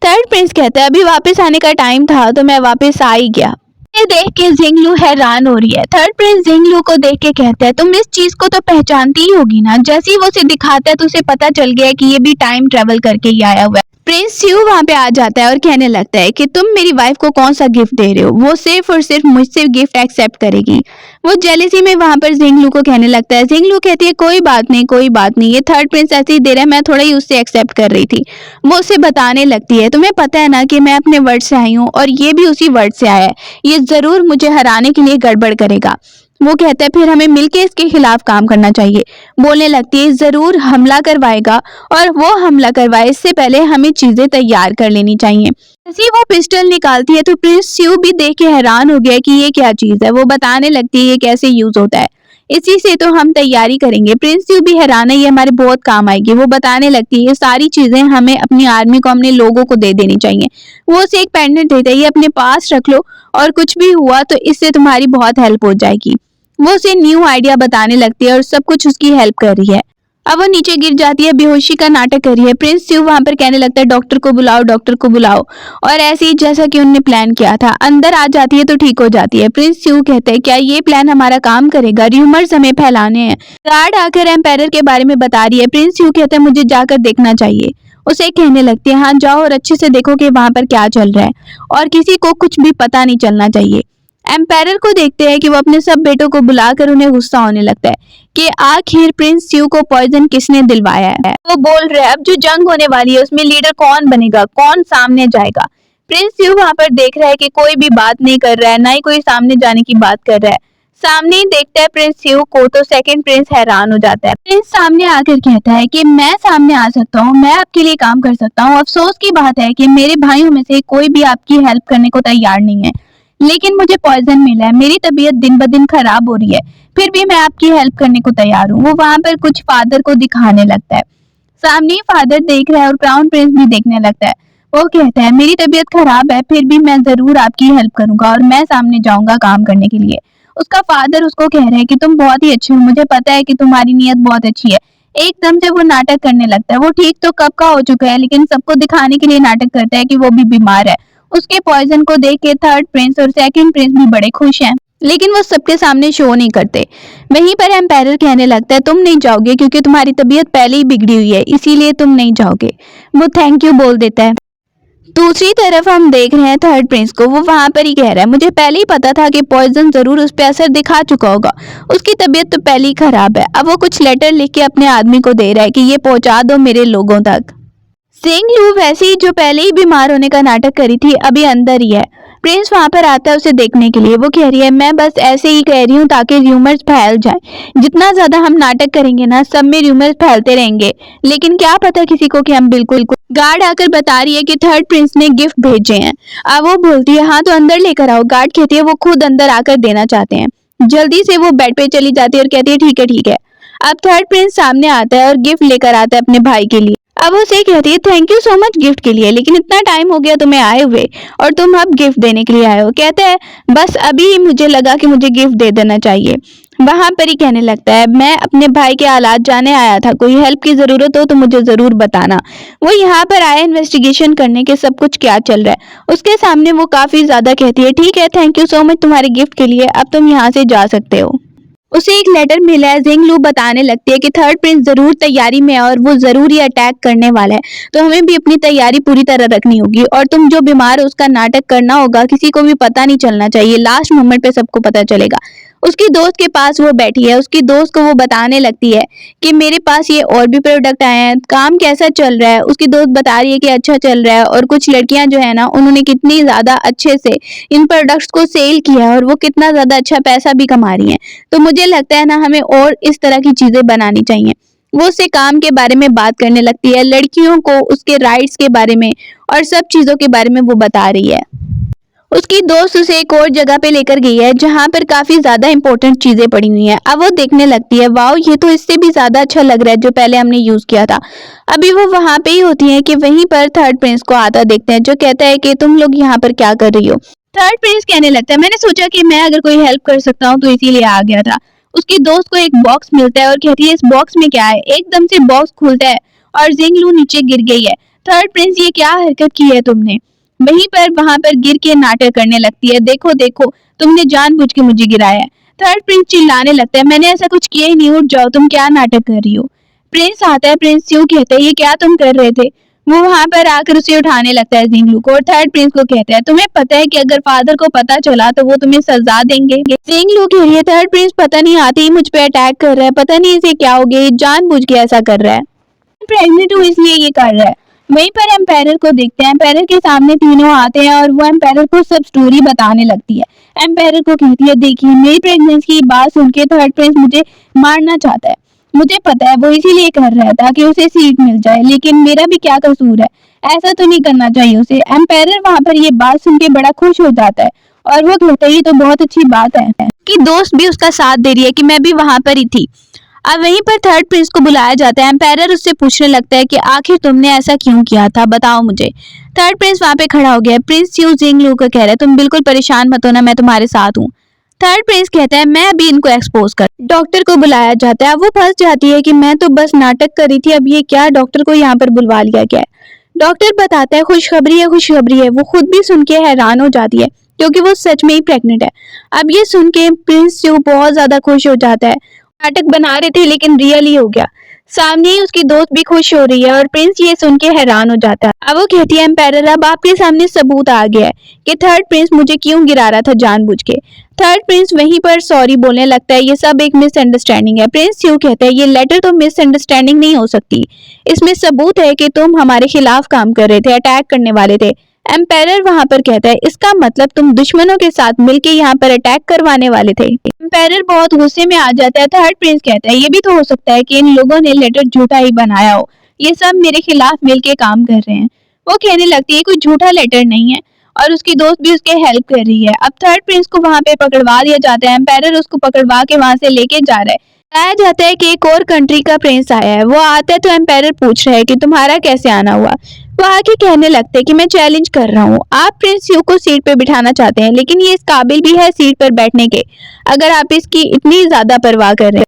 [SPEAKER 1] थर्ड प्रिंस कहता है अभी वापस आने का टाइम था तो मैं वापस आ ही गया। ये देख के जिंगलू हैरान हो रही है। थर्ड प्रिंस जिंगलू को देख के कहता है तुम इस चीज को तो पहचानती ही होगी ना। जैसे ही वो उसे दिखाता है तो उसे पता चल गया है कि ये भी टाइम ट्रेवल करके ही आया हुआ है। प्रिंस यू वहां पे आ जाता है और कहने लगता है कि तुम मेरी वाइफ को कौन सा गिफ्ट दे रहे हो, वो सिर्फ और सिर्फ मुझसे गिफ्ट एक्सेप्ट करेगी। वो जेलेसी में वहां पर जिंगलू को कहने लगता है। जिंगलू कहती है कोई बात नहीं कोई बात नहीं, ये थर्ड प्रिंस ऐसे ही दे रहा है, मैं थोड़ा ही उससे एक्सेप्ट कर रही थी। वो उसे बताने लगती है तुम्हें पता है ना कि मैं अपने वर्ड से आई हूँ और ये भी उसी वर्ड से आया है, ये जरूर मुझे हराने के लिए गड़बड़ करेगा। वो कहता है फिर हमें मिलके इसके खिलाफ काम करना चाहिए। बोलने लगती है जरूर हमला करवाएगा और वो हमला करवाए इससे पहले हमें चीजें तैयार कर लेनी चाहिए। जैसे वो पिस्टल निकालती है तो प्रिंस यू भी देख के हैरान हो गया कि ये क्या चीज है। वो बताने लगती है ये कैसे यूज होता है, इसी से तो हम तैयारी करेंगे। प्रिंस यू भी हैरान है, ये हमारे बहुत काम आएगी। वो बताने लगती है ये सारी चीजें हमें अपनी आर्मी को अपने लोगों को दे देनी चाहिए। वो उसे एक पेंडेंट देता है, ये अपने पास रख लो और कुछ भी हुआ तो इससे तुम्हारी बहुत हेल्प हो जाएगी। वो उसे न्यू आइडिया बताने लगती है और सब कुछ उसकी हेल्प कर रही है। अब वो नीचे गिर जाती है, बेहोशी का नाटक कर रही है। प्रिंस यू वहां पर कहने लगता है डॉक्टर को बुलाओ डॉक्टर को बुलाओ, और ऐसे ही जैसा कि उन्होंने प्लान किया था अंदर आ जाती है तो ठीक हो जाती है। प्रिंस यू कहते हैं क्या ये प्लान हमारा काम करेगा, र्यूमर्स हमें फैलाने हैं। गार्ड आकर एम्पायर के बारे में बता रही है। प्रिंस यू कहते हैं मुझे जाकर देखना चाहिए। उसे कहने लगती है हाँ जाओ और अच्छे से देखो कि वहां पर क्या चल रहा है और किसी को कुछ भी पता नहीं चलना चाहिए। एम्पायर को देखते हैं कि वो अपने सब बेटों को बुलाकर उन्हें गुस्सा होने लगता है कि आखिर प्रिंस यू को पॉइजन किसने दिलवाया है। वो बोल रहे हैं अब जो जंग होने वाली है उसमें लीडर कौन बनेगा, कौन सामने जाएगा। प्रिंस यू वहां पर देख रहा है कि कोई भी बात नहीं कर रहा है, ना ही कोई सामने जाने की बात कर रहा है। सामने ही देखता है प्रिंस यू को तो सेकंड प्रिंस हैरान हो जाता है। प्रिंस सामने आकर कहता है कि मैं सामने आ सकता हूँ, मैं आपके लिए काम कर सकता हूँ। अफसोस की बात है कि मेरे भाइयों में से कोई भी आपकी हेल्प करने को तैयार नहीं है, लेकिन मुझे पॉइजन मिला है, मेरी तबीयत दिन ब दिन खराब हो रही है, फिर भी मैं आपकी हेल्प करने को तैयार हूँ। वो वहां पर कुछ फादर को दिखाने लगता है। सामने ही फादर देख रहा है और क्राउन प्रिंस भी देखने लगता है। वो कहता है मेरी तबीयत खराब है फिर भी मैं जरूर आपकी हेल्प करूंगा और मैं सामने जाऊंगा काम करने के लिए। उसका फादर उसको कह रहा है कि तुम बहुत ही अच्छे हो, मुझे पता है कि तुम्हारी नीयत बहुत अच्छी है। एकदम से वो नाटक करने लगता है। वो ठीक तो कब का हो चुका है लेकिन सबको दिखाने के लिए नाटक करता है कि वो भी बीमार है। उसके पॉइजन को देख के थर्ड प्रिंस और सेकंड प्रिंस भी बड़े खुश हैं, लेकिन वो सबके सामने शो नहीं करते। वहीं पर एम्पायर कहने लगता है तुम नहीं जाओगे क्योंकि तुम्हारी तबीयत पहले ही बिगड़ी हुई है, इसीलिए तुम नहीं जाओगे। वो थैंक यू बोल देता है। दूसरी तरफ हम देख रहे हैं थर्ड प्रिंस को, वो वहां पर ही कह रहा है मुझे पहले ही पता था कि पॉइजन जरूर उस पर असर दिखा चुका होगा, उसकी तबीयत तो पहले ही खराब है। अब वो कुछ लेटर लिख के अपने आदमी को दे रहा है कि ये पहुंचा दो मेरे लोगों तक। जिंगलू वैसे ही जो पहले ही बीमार होने का नाटक करी थी अभी अंदर ही है। प्रिंस वहां पर आता है उसे देखने के लिए। वो कह रही है मैं बस ऐसे ही कह रही हूँ ताकि र्यूमर्स फैल जाए। जितना ज्यादा हम नाटक करेंगे ना, सब में र्यूमर्स फैलते रहेंगे, लेकिन क्या पता किसी को कि हम बिल्कुल। गार्ड आकर बता रही है कि थर्ड प्रिंस ने गिफ्ट भेजे हैं। अब वो बोलती है हाँ तो अंदर लेकर आओ। गार्ड कहती है वो खुद अंदर आकर देना चाहते हैं। जल्दी से वो बेड पे चली जाती है और कहती है ठीक है ठीक है। अब थर्ड प्रिंस सामने आता है और गिफ्ट लेकर आता है अपने भाई के लिए। अब वो उसे कहती है thank you so much gift के लिए, लेकिन इतना टाइम हो गया तुम्हें आए हुए और तुम अब गिफ्ट देने के लिए आए हो। कहता है बस अभी ही मुझे लगा कि मुझे गिफ्ट दे देना चाहिए। वहां पर ही कहने लगता है मैं अपने भाई के हालात जाने आया था, कोई हेल्प की जरूरत हो तो मुझे जरूर बताना। वो यहाँ पर आया इन्वेस्टिगेशन करने के सब कुछ क्या चल रहा है। उसके सामने वो काफी ज्यादा कहती है ठीक है थैंक यू सो मच तुम्हारे गिफ्ट के लिए, अब तुम यहाँ से जा सकते हो। उसे एक लेटर मिला है। जिंगलू बताने लगती है कि थर्ड प्रिंस जरूर तैयारी में है और वो जरूर ही अटैक करने वाला है, तो हमें भी अपनी तैयारी पूरी तरह रखनी होगी और तुम जो बीमार हो उसका नाटक करना होगा, किसी को भी पता नहीं चलना चाहिए, लास्ट मोमेंट पे सबको पता चलेगा। उसकी दोस्त के पास वो बैठी है। उसकी दोस्त को वो बताने लगती है कि मेरे पास ये और भी प्रोडक्ट आए हैं, काम कैसा चल रहा है। उसकी दोस्त बता रही है कि अच्छा चल रहा है और कुछ लड़कियां जो है ना उन्होंने कितनी ज्यादा अच्छे से इन प्रोडक्ट्स को सेल किया है और वो कितना ज्यादा अच्छा पैसा भी कमा रही हैं। तो मुझे लगता है ना हमें और इस तरह की चीजें बनानी चाहिए। वो उससे काम के बारे में बात करने लगती है, लड़कियों को उसके राइट्स के बारे में और सब चीजों के बारे में वो बता रही है। उसकी दोस्त उसे एक और जगह पे लेकर गई है जहां पर काफी ज्यादा इंपॉर्टेंट चीजें पड़ी हुई हैं। अब वो देखने लगती है वाओ ये तो इससे भी ज्यादा अच्छा लग रहा है जो पहले हमने यूज किया था। अभी वो वहां पे ही होती है कि वहीं पर थर्ड प्रिंस को आता देखते हैं, जो कहता है कि तुम लोग यहाँ पर क्या कर रही हो। थर्ड प्रिंस कहने लगता है मैंने सोचा कि मैं अगर कोई हेल्प कर सकता हूँ तो इसीलिए आ गया था। उसकी दोस्त को एक बॉक्स मिलता है और कहती है इस बॉक्स में क्या है। एकदम से बॉक्स खुलता है और जिंगलू नीचे गिर गई है। थर्ड प्रिंस ये क्या हरकत की है तुमने। वहां पर गिर के नाटक करने लगती है, देखो देखो तुमने जानबूझ के मुझे गिराया है। थर्ड प्रिंस चिल्लाने लगता है मैंने ऐसा कुछ किया ही नहीं, उठ जाओ तुम क्या नाटक कर रही हो। प्रिंस आता है। प्रिंस यूं कहता है ये क्या तुम कर रहे थे। वो वहां पर आकर उसे उठाने लगता है जिंगलू को और थर्ड प्रिंस को कहता है तुम्हें पता है कि अगर फादर को पता चला तो वो तुम्हें सजा देंगे। जिंगलू कह रही है थर्ड प्रिंस पता नहीं आते ही मुझ पे अटैक कर रहा है, पता नहीं इसे क्या हो गया, ये जानबूझ के ऐसा कर रहा है, प्रेग्नेंट हूँ इसलिए ये कर रहा है। वहीं पर एम्पायर को देखते हैं। एम्पायर के सामने तीनों आते हैं और वो एम्पायर को सब स्टोरी बताने लगती है। एम्पायर को कहती है देखिए मेरी प्रेगनेंसी की बात सुन के थर्ड प्रिंस मुझे मारना चाहता है, मुझे पता है वो इसीलिए कर रहा था कि उसे सीट मिल जाए, लेकिन मेरा भी क्या कसूर है, ऐसा तो नहीं करना चाहिए उसे। एम्पायर वहां पर ये बात सुन के बड़ा खुश हो जाता है और वो कहता है ये तो बहुत अच्छी बात है कि दोस्त भी उसका साथ दे रही है कि मैं भी वहां पर ही थी। अब वहीं पर थर्ड प्रिंस को बुलाया जाता है। एम्पायर उससे पूछने लगता है कि आखिर तुमने ऐसा क्यों किया था, बताओ मुझे। थर्ड प्रिंस वहां पे खड़ा हो गया। प्रिंस यू जिंगलू को कह रहा है तुम बिल्कुल परेशान मत होना, मैं तुम्हारे साथ हूँ। थर्ड प्रिंस कहता है मैं अभी इनको एक्सपोज कर। डॉक्टर को बुलाया जाता है। वो फंस जाती है कि मैं तो बस नाटक कर रही थी, अब ये क्या डॉक्टर को यहाँ पर बुलवा लिया गया है। डॉक्टर बताता है खुशखबरी है खुशखबरी है। वो खुद भी सुन के हैरान हो जाती है क्योंकि वो सच में ही प्रेग्नेंट है। अब ये सुन के प्रिंस यू बहुत ज्यादा खुश हो जाता है। नाटक बना रहे थे लेकिन रियल ही हो गया। सामने ही उसकी दोस्त भी खुश हो रही है और प्रिंस ये सुन के हैरान हो जाता है। अब वो कहती है एम्पायर अब आपके सामने सबूत आ गया है कि थर्ड प्रिंस मुझे क्यों गिरा रहा था जानबूझ के। थर्ड प्रिंस वहीं पर सॉरी बोलने लगता है, ये सब एक मिसअंडरस्टैंडिंग है। प्रिंस यूं कहता है ये लेटर तो मिसअंडरस्टैंडिंग नहीं हो सकती, इसमें सबूत है कि तुम हमारे खिलाफ काम कर रहे थे, अटैक करने वाले थे। एम्पायर वहां पर कहता है इसका मतलब तुम दुश्मनों के साथ मिलके यहाँ पर अटैक करवाने वाले थे। एम्पायर बहुत गुस्से में आ जाता है। थर्ड प्रिंस कहता है ये भी तो हो सकता है कि इन लोगों ने लेटर झूठा ही बनाया हो, ये सब मेरे खिलाफ मिलके काम कर रहे हैं। वो कहने लगती है कोई झूठा लेटर नहीं है और उसकी दोस्त भी उसके हेल्प कर रही है। अब थर्ड प्रिंस को वहां पे पकड़वा दिया जाता है। एम्पायर उसको पकड़वा के वहां से लेके जा रहा है। बताया जाता है कि एक और कंट्री का प्रिंस आया है। वो आता है तो एम्पायर पूछ रहा है कि तुम्हारा कैसे आना हुआ। वो आके कहने लगते हैं कि मैं चैलेंज कर रहा हूँ, आप प्रिंस यू को सीट पे बिठाना चाहते हैं लेकिन ये इस काबिल भी है सीट पर बैठने के, अगर आप इसकी इतनी ज्यादा परवाह कर रहे हैं।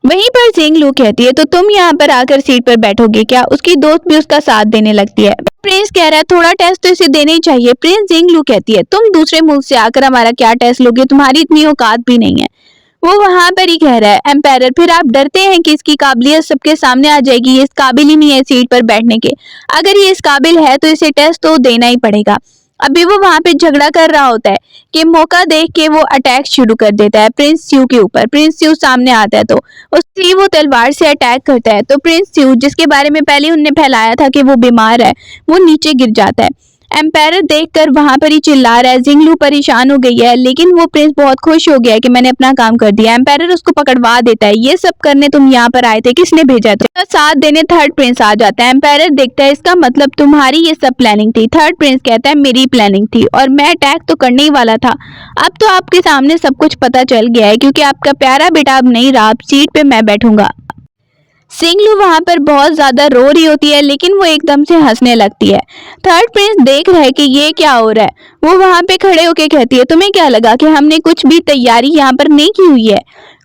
[SPEAKER 1] वहीं पर जिंगलू कहती है तो तुम यहाँ पर आकर सीट पर बैठोगे क्या। उसकी दोस्त भी उसका साथ देने लगती है। प्रिंस कह रहा है थोड़ा टेस्ट तो इसे देना ही चाहिए। प्रिंस जिंगलू कहती है तुम दूसरे मुल्क से आकर हमारा क्या टेस्ट लोगे, तुम्हारी इतनी औकात भी नहीं है। वो वहां पर ही कह रहा है एम्पायर फिर आप डरते हैं कि इसकी काबिलियत सबके सामने आ जाएगी, ये इस काबिल ही नहीं है सीट पर बैठने के, अगर ये इस काबिल है तो इसे टेस्ट तो देना ही पड़ेगा। अभी वो वहां पे झगड़ा कर रहा होता है कि मौका देख के वो अटैक शुरू कर देता है प्रिंस यू के ऊपर। प्रिंस यू सामने आता है तो उससे वो तलवार से अटैक करता है तो प्रिंस यू जिसके बारे में पहले उनने फैलाया था कि वो बीमार है वो नीचे गिर जाता है। एम्पायर देखकर वहां पर ही चिल्ला रहा है। जिंगलू परेशान हो गई है, लेकिन वो प्रिंस बहुत खुश हो गया है कि मैंने अपना काम कर दिया। एम्पायर उसको पकड़वा देता है। ये सब करने तुम यहाँ पर आए थे, किसने भेजा था? तो साथ देने थर्ड प्रिंस आ जाता है। एम्पायर देखता है इसका मतलब तुम्हारी ये सब प्लानिंग थी। थर्ड प्रिंस कहता है मेरी प्लानिंग थी और मैं अटैक तो करने ही वाला था। अब तो आपके सामने सब कुछ पता चल गया है, क्योंकि आपका प्यारा बेटा अब नहीं रहा, अब सीट पे मैं बैठूंगा। सिंगलू वहां पर बहुत ज्यादा रो रही होती है, लेकिन वो एकदम से हंसने लगती है। थर्ड प्रिंस देख रहा है कि ये क्या हो रहा है। वो वहां पे खड़े होके कहती है तुम्हें क्या लगा कि हमने कुछ भी तैयारी यहाँ पर नहीं की हुई है?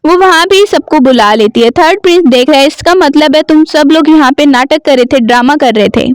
[SPEAKER 1] वो वहां भी सबको बुला लेती है। थर्ड प्रिंस देख रहा है इसका मतलब है तुम सब लोग यहाँ पे नाटक कर रहे थे, ड्रामा कर रहे थे।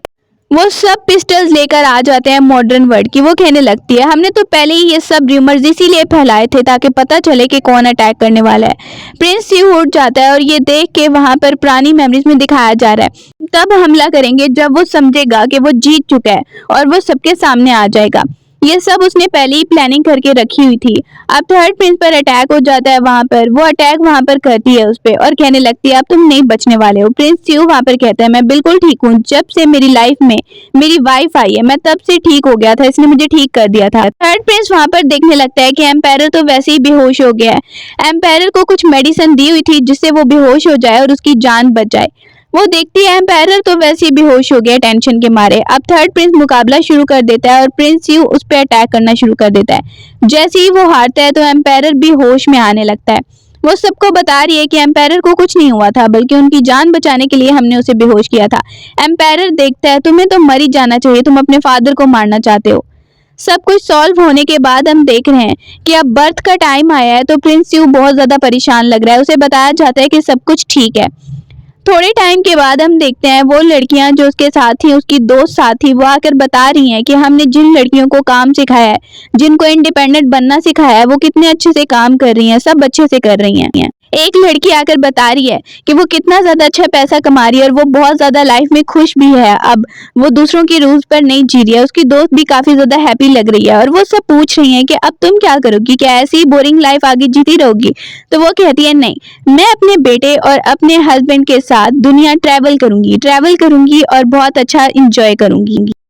[SPEAKER 1] वो सब पिस्टल्स लेकर आ जाते हैं मॉडर्न वर्ल्ड की। वो कहने लगती है हमने तो पहले ही ये सब रूमर्स इसीलिए फैलाए थे ताकि पता चले कि कौन अटैक करने वाला है। प्रिंस सी उठ जाता है और ये देख के वहां पर पुरानी मेमोरीज में दिखाया जा रहा है तब हमला करेंगे जब वो समझेगा कि वो जीत चुका है और वो सबके सामने आ जाएगा। ये सब उसने पहले ही प्लानिंग करके रखी हुई थी। अब थर्ड प्रिंस पर अटैक हो जाता है। वहां पर वो अटैक वहां पर करती है उस पे और कहने लगती है अब तुम नहीं बचने वाले हो। प्रिंस स्यू वहां पर कहता है मैं बिल्कुल ठीक हूँ, जब से मेरी लाइफ में मेरी वाइफ आई है मैं तब से ठीक हो गया था, इसने मुझे ठीक कर दिया था। थर्ड प्रिंस वहां पर देखने लगता है कि एम्पायर तो वैसे ही बेहोश हो गया है। एम्पायर को कुछ मेडिसिन दी हुई थी जिससे वो बेहोश हो जाए और उसकी जान बच जाए। वो देखती है एम्पायर तो वैसे ही बेहोश हो गया टेंशन के मारे। अब थर्ड प्रिंस मुकाबला शुरू कर देता है और प्रिंस यू उस पर अटैक करना शुरू कर देता है। जैसे ही वो हारता है तो एम्पायर भी होश में आने लगता है। वो सबको बता रही है कि एम्पायर को कुछ नहीं हुआ था, बल्कि उनकी जान बचाने के लिए हमने उसे बेहोश किया था। एम्पायर देखता है तुम्हें तो मर ही जाना चाहिए, तुम अपने फादर को मारना चाहते हो। सब कुछ सॉल्व होने के बाद हम देख रहे हैं कि अब बर्थ का टाइम आया है। तो प्रिंस यू बहुत ज्यादा परेशान लग रहा है। उसे बताया जाता है कि सब कुछ ठीक है। थोड़े टाइम के बाद हम देखते हैं वो लड़कियां जो उसके साथ थी, उसकी दोस्त साथ थी, वो आकर बता रही हैं कि हमने जिन लड़कियों को काम सिखाया है, जिनको इंडिपेंडेंट बनना सिखाया है, वो कितने अच्छे से काम कर रही हैं, सब अच्छे से कर रही हैं। एक लड़की आकर बता रही है कि वो कितना ज्यादा अच्छा पैसा कमा रही है और वो बहुत ज्यादा लाइफ में खुश भी है। अब वो दूसरों की रूल्स पर नहीं जी रही है। उसकी दोस्त भी काफी ज्यादा हैप्पी लग रही है और वो सब पूछ रही हैं कि अब तुम क्या करोगी, क्या ऐसी ही बोरिंग लाइफ आगे जीती रहोगी? तो वो कहती है नहीं, मैं अपने बेटे और अपने हस्बैंड के साथ दुनिया ट्रैवल करूंगी और बहुत अच्छा इंजॉय करूंगी।